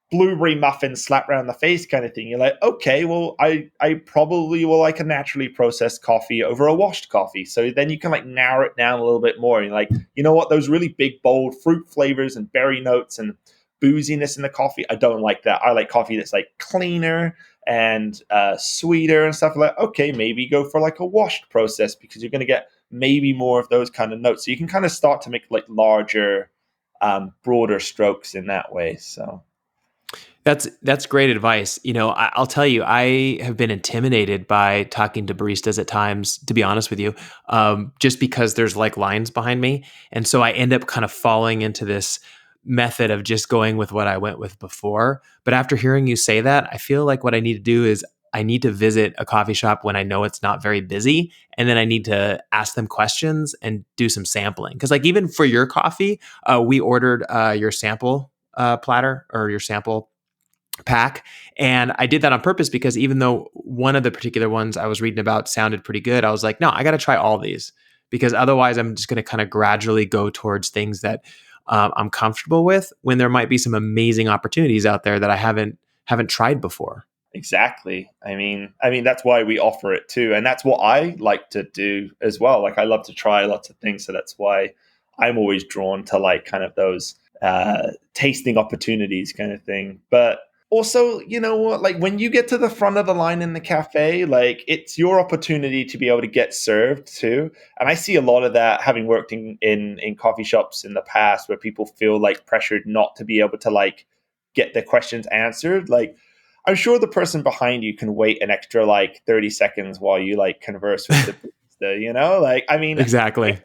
blueberry muffin slap around the face kind of thing. You're like, okay, well, I probably will like a naturally processed coffee over a washed coffee. So then you can like narrow it down a little bit more. And you're like, you know what, those really big, bold fruit flavors and berry notes and booziness in the coffee, I don't like that. I like coffee that's like cleaner and sweeter and stuff. Like, okay, maybe go for like a washed process, because you're going to get maybe more of those kind of notes. So you can kind of start to make like larger, broader strokes in that way. So That's great advice. I'll tell you, I have been intimidated by talking to baristas at times, to be honest with you, just because there's like lines behind me. And so I end up kind of falling into this method of just going with what I went with before. But after hearing you say that, I feel like what I need to do is I need to visit a coffee shop when I know it's not very busy. And then I need to ask them questions and do some sampling. Because like even for your coffee, we ordered your sample platter or your sample pack. And I did that on purpose because even though one of the particular ones I was reading about sounded pretty good, I was like, no, I got to try all these, because otherwise I'm just going to kind of gradually go towards things that I'm comfortable with, when there might be some amazing opportunities out there that I haven't tried before. exactly. I mean that's why we offer it too, and that's what I like to do as well. Like, I love to try lots of things, so that's why I'm always drawn to like kind of those tasting opportunities kind of thing. But also, you know what? Like, when you get to the front of the line in the cafe, like, it's your opportunity to be able to get served too. And I see a lot of that, having worked in coffee shops in the past, where people feel like pressured not to be able to like get their questions answered. Like, I'm sure the person behind you can wait an extra like 30 seconds while you like converse with the barista, Like, I mean, Exactly.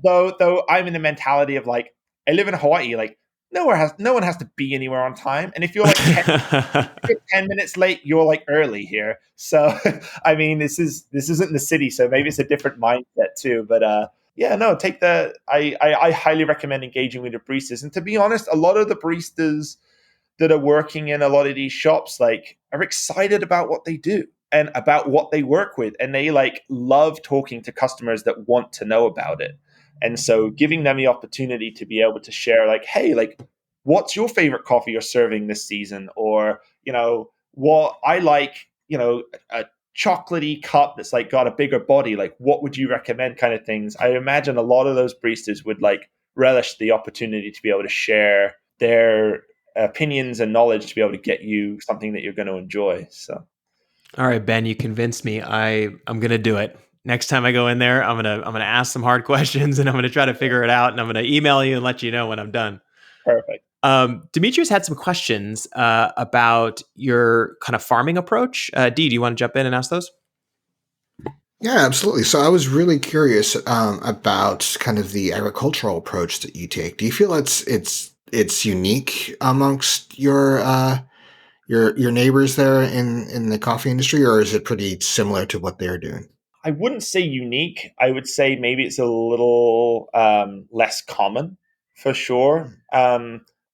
though I'm in the mentality of like, I live in Hawaii, like no one has to be anywhere on time. And if you're like 10 minutes late, you're like early here. So I mean, this isn't the city, so maybe it's a different mindset too. But yeah, no, take the I highly recommend engaging with the baristas. And to be honest, a lot of the baristas that are working in a lot of these shops like are excited about what they do and about what they work with, and they like love talking to customers that want to know about it. And so giving them the opportunity to be able to share like, hey, like, what's your favorite coffee you're serving this season? Or, what I like, a chocolatey cup that's like got a bigger body, like what would you recommend kind of things. I imagine a lot of those baristas would like relish the opportunity to be able to share their opinions and knowledge to be able to get you something that you're going to enjoy. So All right, Ben, you convinced me. I'm gonna do it. Next time I go in there, I'm gonna ask some hard questions and I'm gonna try to figure it out and I'm gonna email you and let you know when I'm done. perfect. Demetrius had some questions about your kind of farming approach. Dee, do you want to jump in and ask those? Yeah, absolutely. So I was really curious about kind of the agricultural approach that you take. Do you feel it's unique amongst your neighbors there in the coffee industry, or is it pretty similar to what they're doing? I wouldn't say unique. I would say maybe it's a little less common for sure.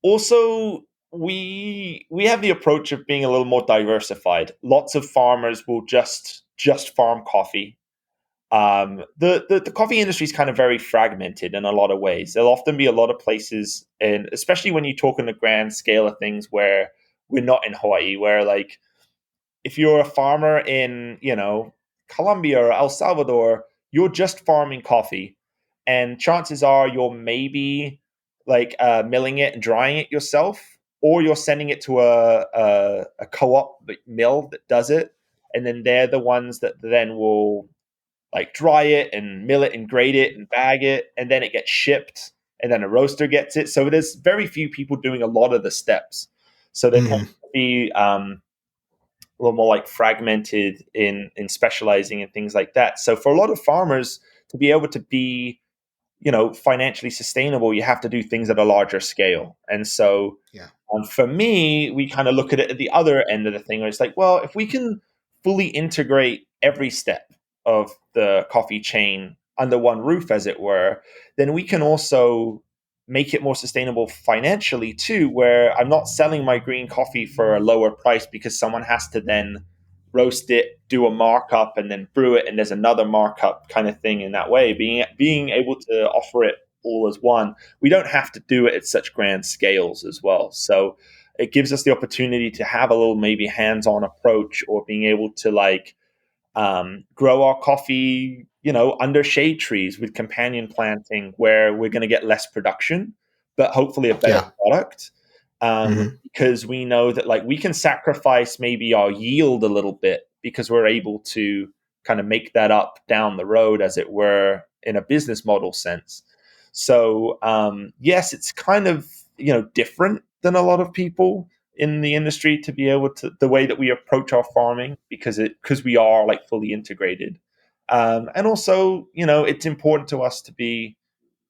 Also, we have the approach of being a little more diversified. Lots of farmers will just farm coffee. The coffee industry is kind of very fragmented in a lot of ways. There'll often be a lot of places, and especially when you talk on the grand scale of things, where we're not in Hawaii, where like if you're a farmer in, Colombia or El Salvador, you're just farming coffee. And chances are you're maybe like milling it and drying it yourself, or you're sending it to a co op mill that does it. And then they're the ones that then will like dry it and mill it and grate it and bag it. And then it gets shipped. And then a roaster gets it. So there's very few people doing a lot of the steps. So there tends Mm, to be a little more like fragmented in specializing and things like that. So for a lot of farmers to be able to be, financially sustainable, you have to do things at a larger scale. And so yeah, for me, we kind of look at it at the other end of the thing where it's like, well, if we can fully integrate every step of the coffee chain under one roof, as it were, then we can also make it more sustainable financially too, where I'm not selling my green coffee for a lower price because someone has to then roast it, do a markup, and then brew it, and there's another markup kind of thing in that way. Being able to offer it all as one, we don't have to do it at such grand scales as well. So it gives us the opportunity to have a little maybe hands-on approach, or being able to like grow our coffee, under shade trees with companion planting, where we're going to get less production, but hopefully a better yeah, product. hmm Because we know that like we can sacrifice maybe our yield a little bit because we're able to kind of make that up down the road, as it were, in a business model sense. So yes, it's kind of different than a lot of people in the industry to be able to the way that we approach our farming, because we are like fully integrated, and also it's important to us to be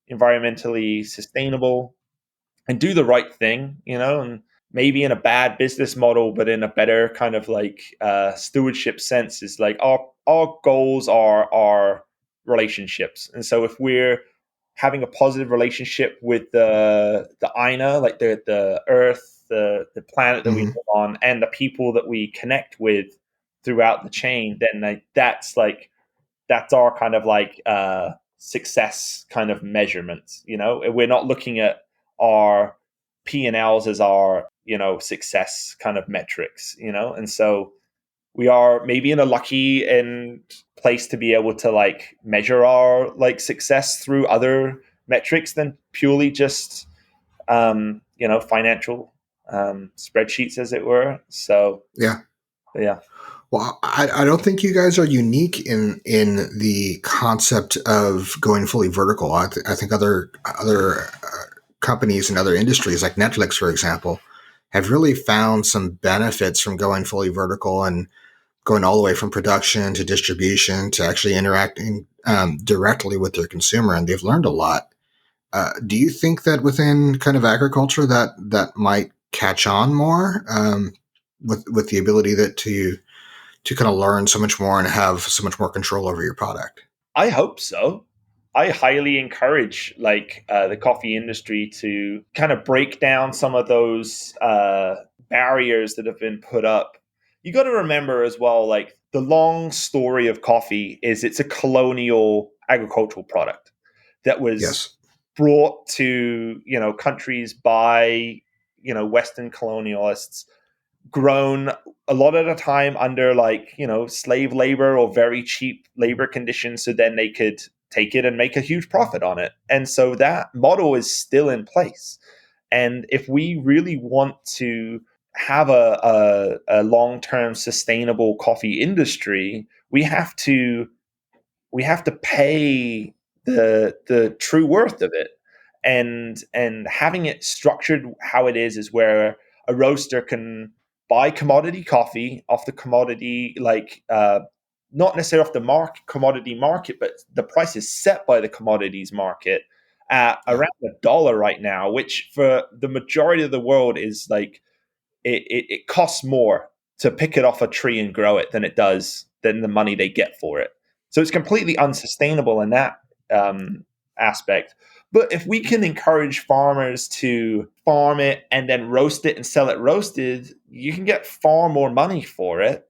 environmentally sustainable and do the right thing, and maybe in a bad business model, but in a better kind of like stewardship sense, is like our goals are our relationships. And so if we're having a positive relationship with the Aina, like the earth, the planet that we hmm live on, and the people that we connect with throughout the chain, then that's our kind of like success kind of measurements. We're not looking at our P&Ls as our success kind of metrics. And so we are maybe in a lucky and place to be able to like measure our like success through other metrics than purely just financial spreadsheets, as it were. So yeah. yeah. Well, I don't think you guys are unique in the concept of going fully vertical. I think other companies and other industries like Netflix, for example, have really found some benefits from going fully vertical and going all the way from production to distribution to actually interacting directly with their consumer, and they've learned a lot. Do you think that within kind of agriculture that might catch on more with the ability to kind of learn so much more and have so much more control over your product? I hope so. I highly encourage like the coffee industry to kind of break down some of those barriers that have been put up. You got to remember as well, like the long story of coffee is it's a colonial agricultural product that was Yes. brought to countries by Western colonialists grown a lot of the time under slave labor or very cheap labor conditions, so then they could take it and make a huge profit on it. And so that model is still in place. And if we really want to have a long-term sustainable coffee industry, we have to pay the true worth of it. And having it structured how it is where a roaster can buy commodity coffee off the commodity, not necessarily off the commodity market, but the price is set by the commodities market at around $1 right now, which for the majority of the world is like it costs more to pick it off a tree and grow it than the money they get for it. So it's completely unsustainable in that aspect. But if we can encourage farmers to farm it and then roast it and sell it roasted, you can get far more money for it,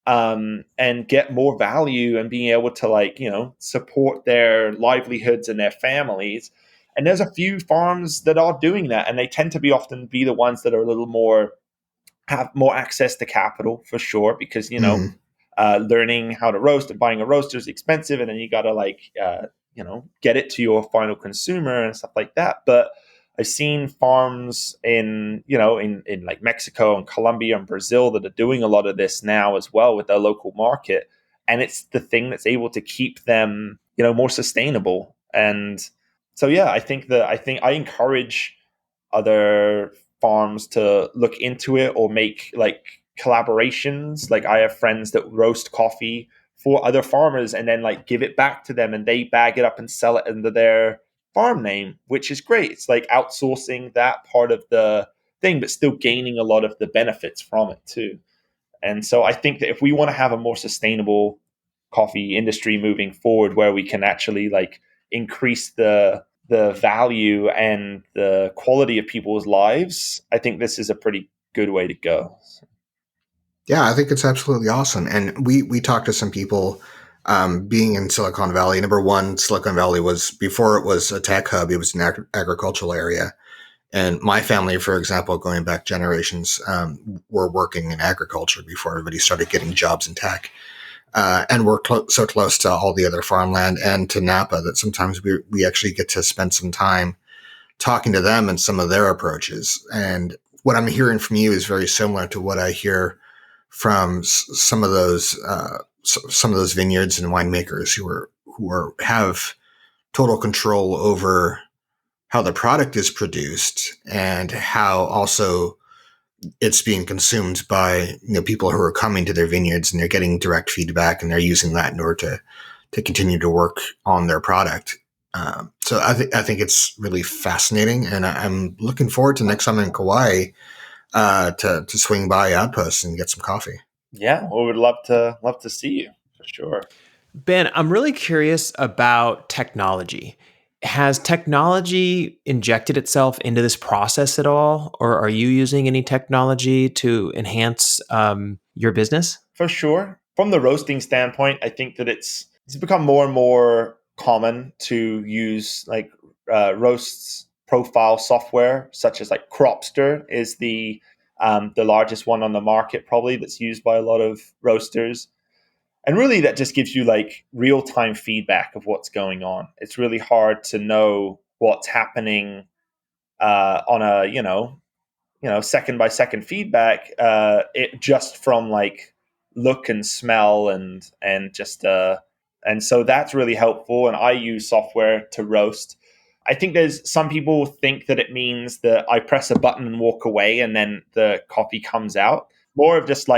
and get more value and being able to support their livelihoods and their families. And there's a few farms that are doing that, and they tend to often be the ones that are a little more have more access to capital, for sure, because learning how to roast and buying a roaster is expensive, and then you got to get it to your final consumer and stuff like that. But I've seen farms in like Mexico and Colombia and Brazil that are doing a lot of this now as well with their local market, and it's the thing that's able to keep them more sustainable. And so I think I encourage other farms to look into it or make collaborations. Like, I have friends that roast coffee for other farmers and then give it back to them, and they bag it up and sell it under their farm name, which is great. It's like outsourcing that part of the thing, but still gaining a lot of the benefits from it too. And so I think that if we want to have a more sustainable coffee industry moving forward, where we can actually increase the value and the quality of people's lives, I think this is a pretty good way to go. Yeah, I think it's absolutely awesome. And we talked to some people, being in Silicon Valley. Number one, Silicon Valley was, before it was a tech hub, it was an agricultural area. And my family, for example, going back generations, were working in agriculture before everybody started getting jobs in tech. And we're so close to all the other farmland and to Napa that sometimes we actually get to spend some time talking to them and some of their approaches. And what I'm hearing from you is very similar to what I hear from some of those vineyards and winemakers who have total control over how the product is produced and how also it's being consumed by people who are coming to their vineyards, and they're getting direct feedback, and they're using that in order to continue to work on their product. So I think it's really fascinating, and I'm looking forward to next time I'm in Kauai to swing by Outpost and get some coffee. Yeah, we would love to see you for sure. Ben, I'm really curious about technology. Has technology injected itself into this process at all, or are you using any technology to enhance your business? For sure. From the roasting standpoint, I think that it's become more and more common to use roasts profile software, such as Cropster is the largest one on the market, probably, that's used by a lot of roasters. And really, that just gives you real-time feedback of what's going on. It's really hard to know what's happening on a second-by-second feedback. It just from look and smell and so that's really helpful. And I use software to roast. I think there's some people think that it means that I press a button and walk away and then the coffee comes out. More of just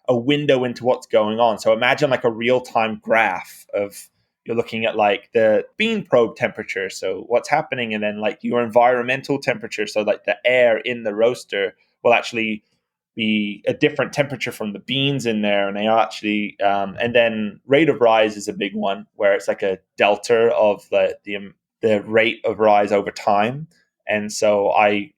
a window into what's going on. So imagine a real-time graph of, you're looking at the bean probe temperature, so what's happening, and then your environmental temperature, so the air in the roaster will actually be a different temperature from the beans in there, and they actually and then rate of rise is a big one, where it's a delta of the rate of rise over time. And so I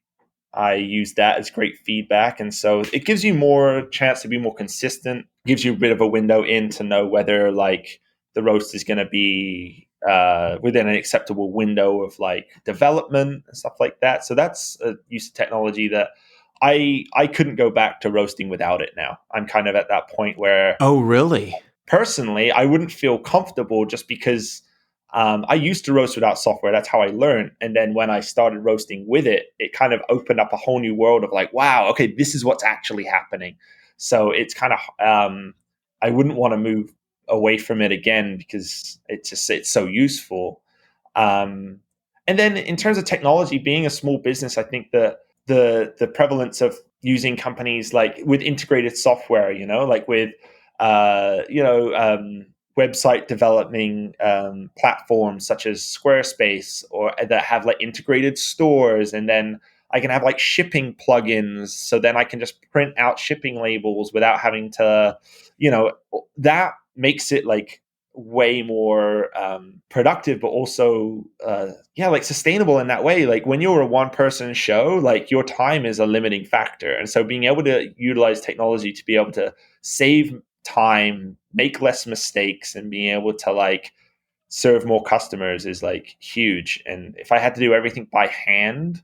use that as great feedback. And so it gives you more chance to be more consistent, gives you a bit of a window in to know whether the roast is going to be within an acceptable window of like development and stuff like that. So that's a use of technology that I couldn't go back to roasting without it now. I'm kind of at that point where Oh, really? personally I wouldn't feel comfortable just because I used to roast without software. That's how I learned. And then when I started roasting with it, it kind of opened up a whole new world of like, wow, okay, this is what's actually happening. So it's kind of, I wouldn't want to move away from it again because it's so useful. Um, and then in terms of technology, being a small business, I think the prevalence of using companies like with integrated software, like with, website developing platforms such as Squarespace or that have like integrated stores, and then I can have like shipping plugins, so then I can just print out shipping labels without having to, that makes it like way more productive, but also like sustainable in that way. Like when you're a one person show, like your time is a limiting factor, and so being able to utilize technology to be able to save time, make less mistakes, and being able to like serve more customers is like huge. And if I had to do everything by hand,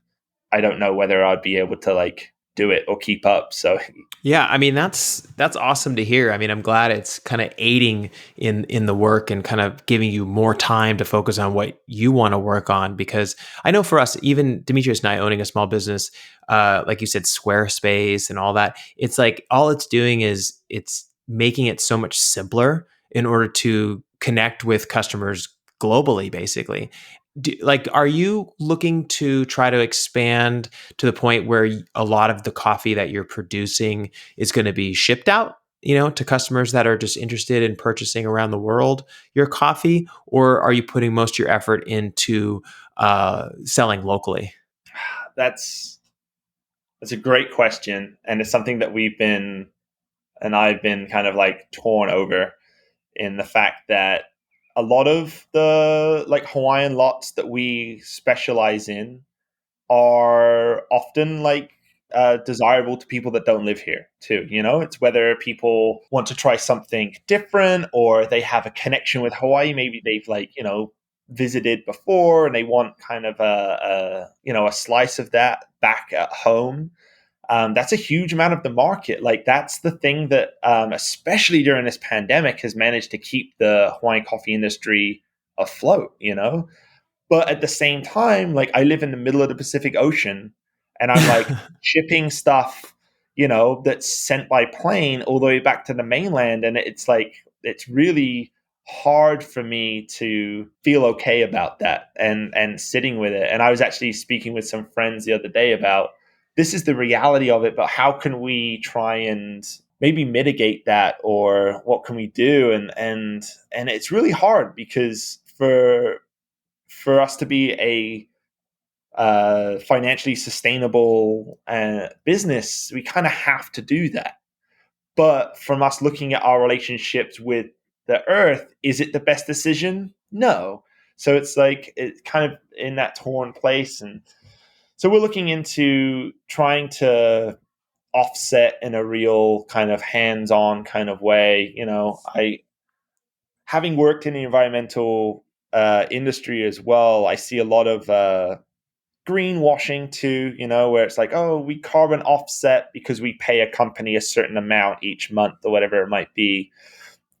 I don't know whether I'd be able to like do it or keep up. So Yeah, I mean that's awesome to hear. I mean, I'm glad it's kind of aiding in the work and kind of giving you more time to focus on what you want to work on. Because I know for us, even Demetrius and I owning a small business, like you said, Squarespace and all that, it's like all it's doing is it's making it so much simpler in order to connect with customers globally, basically. Are you looking to try to expand to the point where a lot of the coffee that you're producing is going to be shipped out, to customers that are just interested in purchasing around the world your coffee? Or are you putting most of your effort into selling locally? that's a great question, and it's something that I've been kind of like torn over, in the fact that a lot of the like Hawaiian lots that we specialize in are often like desirable to people that don't live here too. It's whether people want to try something different or they have a connection with Hawaii. Maybe they've like, visited before and they want kind of a slice of that back at home. That's a huge amount of the market. Like that's the thing that, especially during this pandemic, has managed to keep the Hawaiian coffee industry afloat. But at the same time, like I live in the middle of the Pacific Ocean, and I'm like shipping stuff, that's sent by plane all the way back to the mainland, and it's like it's really hard for me to feel okay about that and sitting with it. And I was actually speaking with some friends the other day about this is the reality of it, but how can we try and maybe mitigate that, or what can we do? And it's really hard because for us to be a financially sustainable business, we kind of have to do that. But from us looking at our relationships with the earth, is it the best decision? No. So it's like it's kind of in that torn place. And so we're looking into trying to offset in a real kind of hands-on kind of way. I, having worked in the environmental industry as well, I see a lot of greenwashing too, where it's like, oh, we carbon offset because we pay a company a certain amount each month or whatever it might be.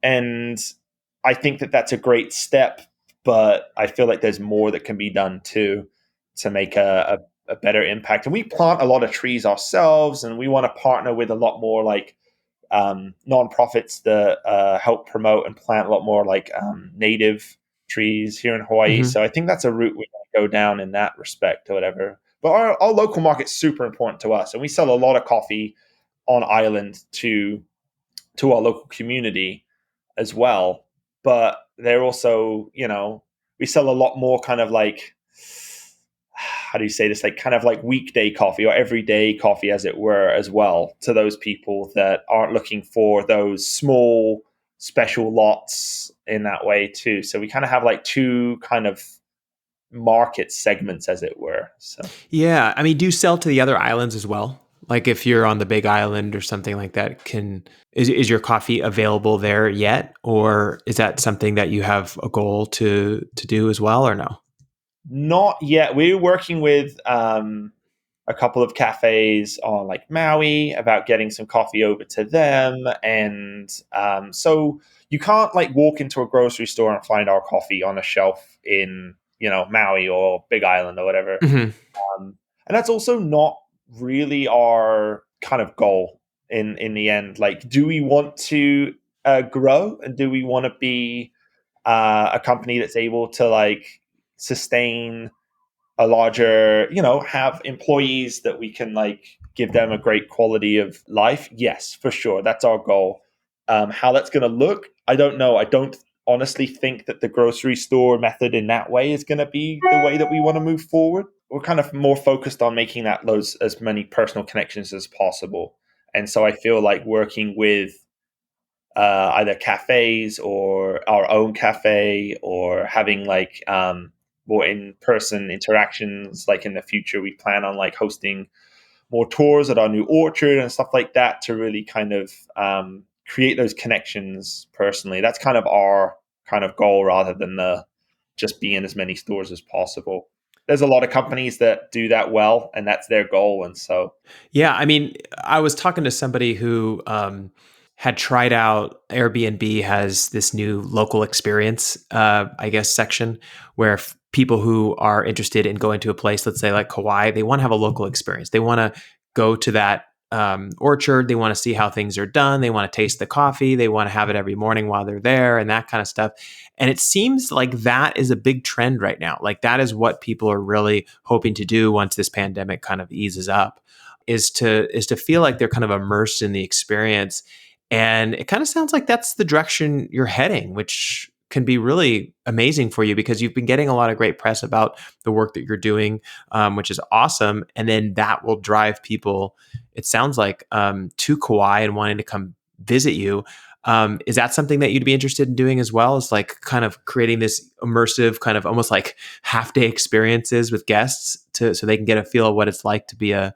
And I think that that's a great step, but I feel like there's more that can be done too to make a better impact. And we plant a lot of trees ourselves, and we want to partner with a lot more like nonprofits that help promote and plant a lot more like native trees here in Hawaii. Mm-hmm. So I think that's a route we go down in that respect or whatever. But our local market's super important to us, and we sell a lot of coffee on island to our local community as well. But they're also, we sell a lot more kind of like, how do you say this, like kind of like weekday coffee or everyday coffee, as it were, as well, to those people that aren't looking for those small special lots in that way too. So we kind of have like two kind of market segments, as it were. So Yeah, I mean, do you sell to the other islands as well? Like if you're on the Big Island or something like that, is your coffee available there yet? Or is that something that you have a goal to do as well, or no? Not yet. We're working with a couple of cafes on like Maui about getting some coffee over to them. And so you can't like walk into a grocery store and find our coffee on a shelf in, Maui or Big Island or whatever. Hmm. And that's also not really our kind of goal in the end. Like, do we want to grow, and do we want to be a company that's able to like sustain a larger, have employees that we can like give them a great quality of life? Yes, for sure. That's our goal. How that's going to look, I don't know. I don't honestly think that the grocery store method in that way is going to be the way that we want to move forward. We're kind of more focused on making that those as many personal connections as possible. And so I feel like working with either cafes or our own cafe, or having like more in-person interactions. Like in the future, we plan on like hosting more tours at our new orchard and stuff like that to really kind of create those connections personally. That's kind of our kind of goal, rather than the just be in as many stores as possible. There's a lot of companies that do that well, and that's their goal. And so, Yeah, I mean, I was talking to somebody who had tried out Airbnb has this new local experience, I guess, section where people who are interested in going to a place, let's say like Kauai, they want to have a local experience. They want to go to that orchard. They want to see how things are done. They want to taste the coffee. They want to have it every morning while they're there and that kind of stuff. And it seems like that is a big trend right now. Like that is what people are really hoping to do once this pandemic kind of eases up, is to feel like they're kind of immersed in the experience. And it kind of sounds like that's the direction you're heading, which can be really amazing for you because you've been getting a lot of great press about the work that you're doing, which is awesome. And then that will drive people, it sounds like, to Kauai and wanting to come visit you. Is that something that you'd be interested in doing as well? Is like kind of creating this immersive kind of almost like half day experiences with guests so they can get a feel of what it's like to be a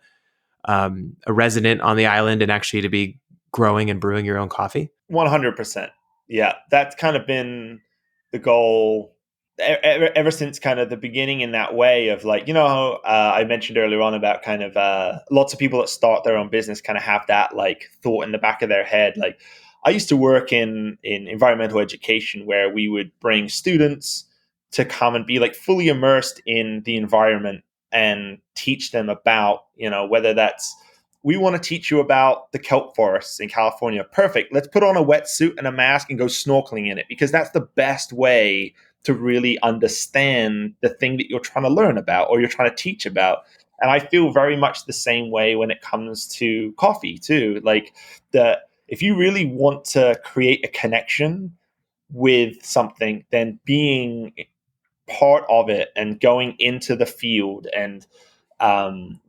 resident on the island and actually to be growing and brewing your own coffee? 100%. Yeah, that's kind of been the goal ever since kind of the beginning, in that way of like, I mentioned earlier on about kind of lots of people that start their own business kind of have that like thought in the back of their head. Like I used to work in environmental education, where we would bring students to come and be like fully immersed in the environment and teach them about, whether that's, we want to teach you about the kelp forests in California. Perfect. Let's put on a wetsuit and a mask and go snorkeling in it, because that's the best way to really understand the thing that you're trying to learn about or you're trying to teach about. And I feel very much the same way when it comes to coffee too. Like if you really want to create a connection with something, then being part of it and going into the field and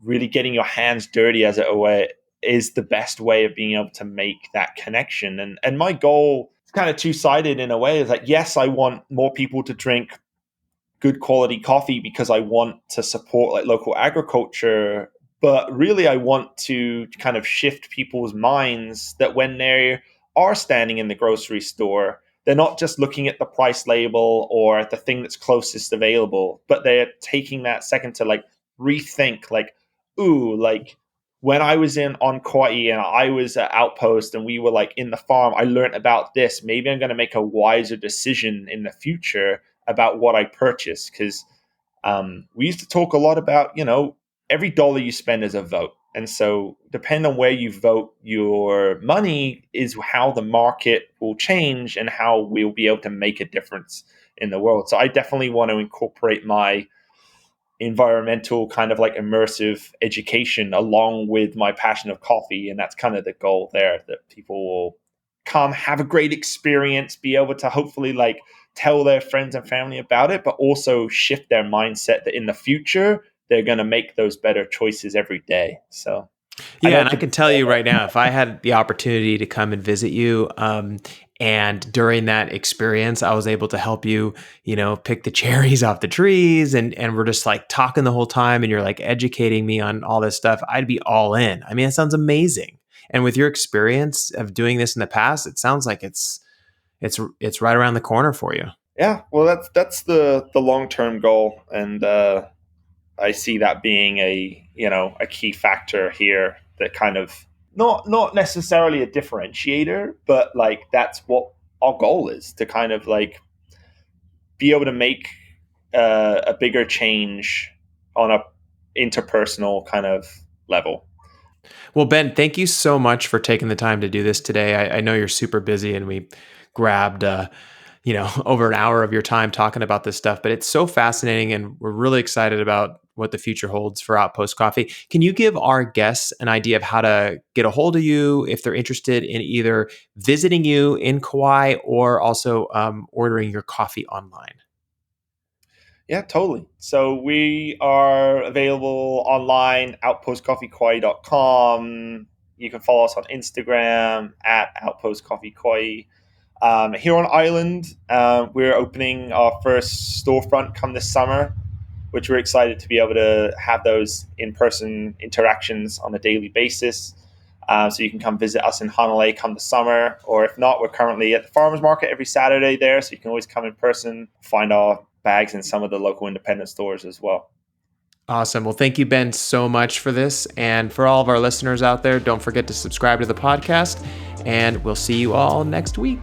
really getting your hands dirty, as it were, is the best way of being able to make that connection. And my goal is kind of two-sided in a way. Is like, yes, I want more people to drink good quality coffee because I want to support like local agriculture, but really I want to kind of shift people's minds that when they are standing in the grocery store, they're not just looking at the price label or at the thing that's closest available, but they're taking that second to like rethink, like, ooh, like when I was on Kauai and I was at Outpost and we were like in the farm, I learned about this. Maybe I'm going to make a wiser decision in the future about what I purchase. Because we used to talk a lot about, every dollar you spend is a vote. And so depending on where you vote your money is how the market will change and how we'll be able to make a difference in the world. So I definitely want to incorporate my environmental kind of like immersive education along with my passion of coffee. And that's kind of the goal there, that people will come, have a great experience, be able to hopefully like tell their friends and family about it, but also shift their mindset that in the future, they're going to make those better choices every day. So yeah, and I can tell you right now, if I had the opportunity to come and visit you, And during that experience, I was able to help you, pick the cherries off the trees. And we're just like talking the whole time. And you're like educating me on all this stuff. I'd be all in. I mean, it sounds amazing. And with your experience of doing this in the past, it sounds like it's right around the corner for you. Yeah, well, that's the long-term goal, and I see that being a key factor here, that kind of not necessarily a differentiator, but like that's what our goal is, to kind of like be able to make a bigger change on a interpersonal kind of level. Well, Ben, thank you so much for taking the time to do this today. I know you're super busy, and we grabbed over an hour of your time talking about this stuff, but it's so fascinating, and we're really excited about what the future holds for Outpost Coffee. Can you give our guests an idea of how to get a hold of you if they're interested in either visiting you in Kauai or also ordering your coffee online? Yeah, totally. So we are available online, outpostcoffeekauai.com. You can follow us on Instagram at outpostcoffeekauai. Here on Island, we're opening our first storefront come this summer, which we're excited to be able to have those in-person interactions on a daily basis. So you can come visit us in Honolulu come the summer, or if not, we're currently at the farmers market every Saturday there, so you can always come in person, find our bags in some of the local independent stores as well. Awesome. Well, thank you, Ben, so much for this. And for all of our listeners out there, don't forget to subscribe to the podcast, and we'll see you all next week.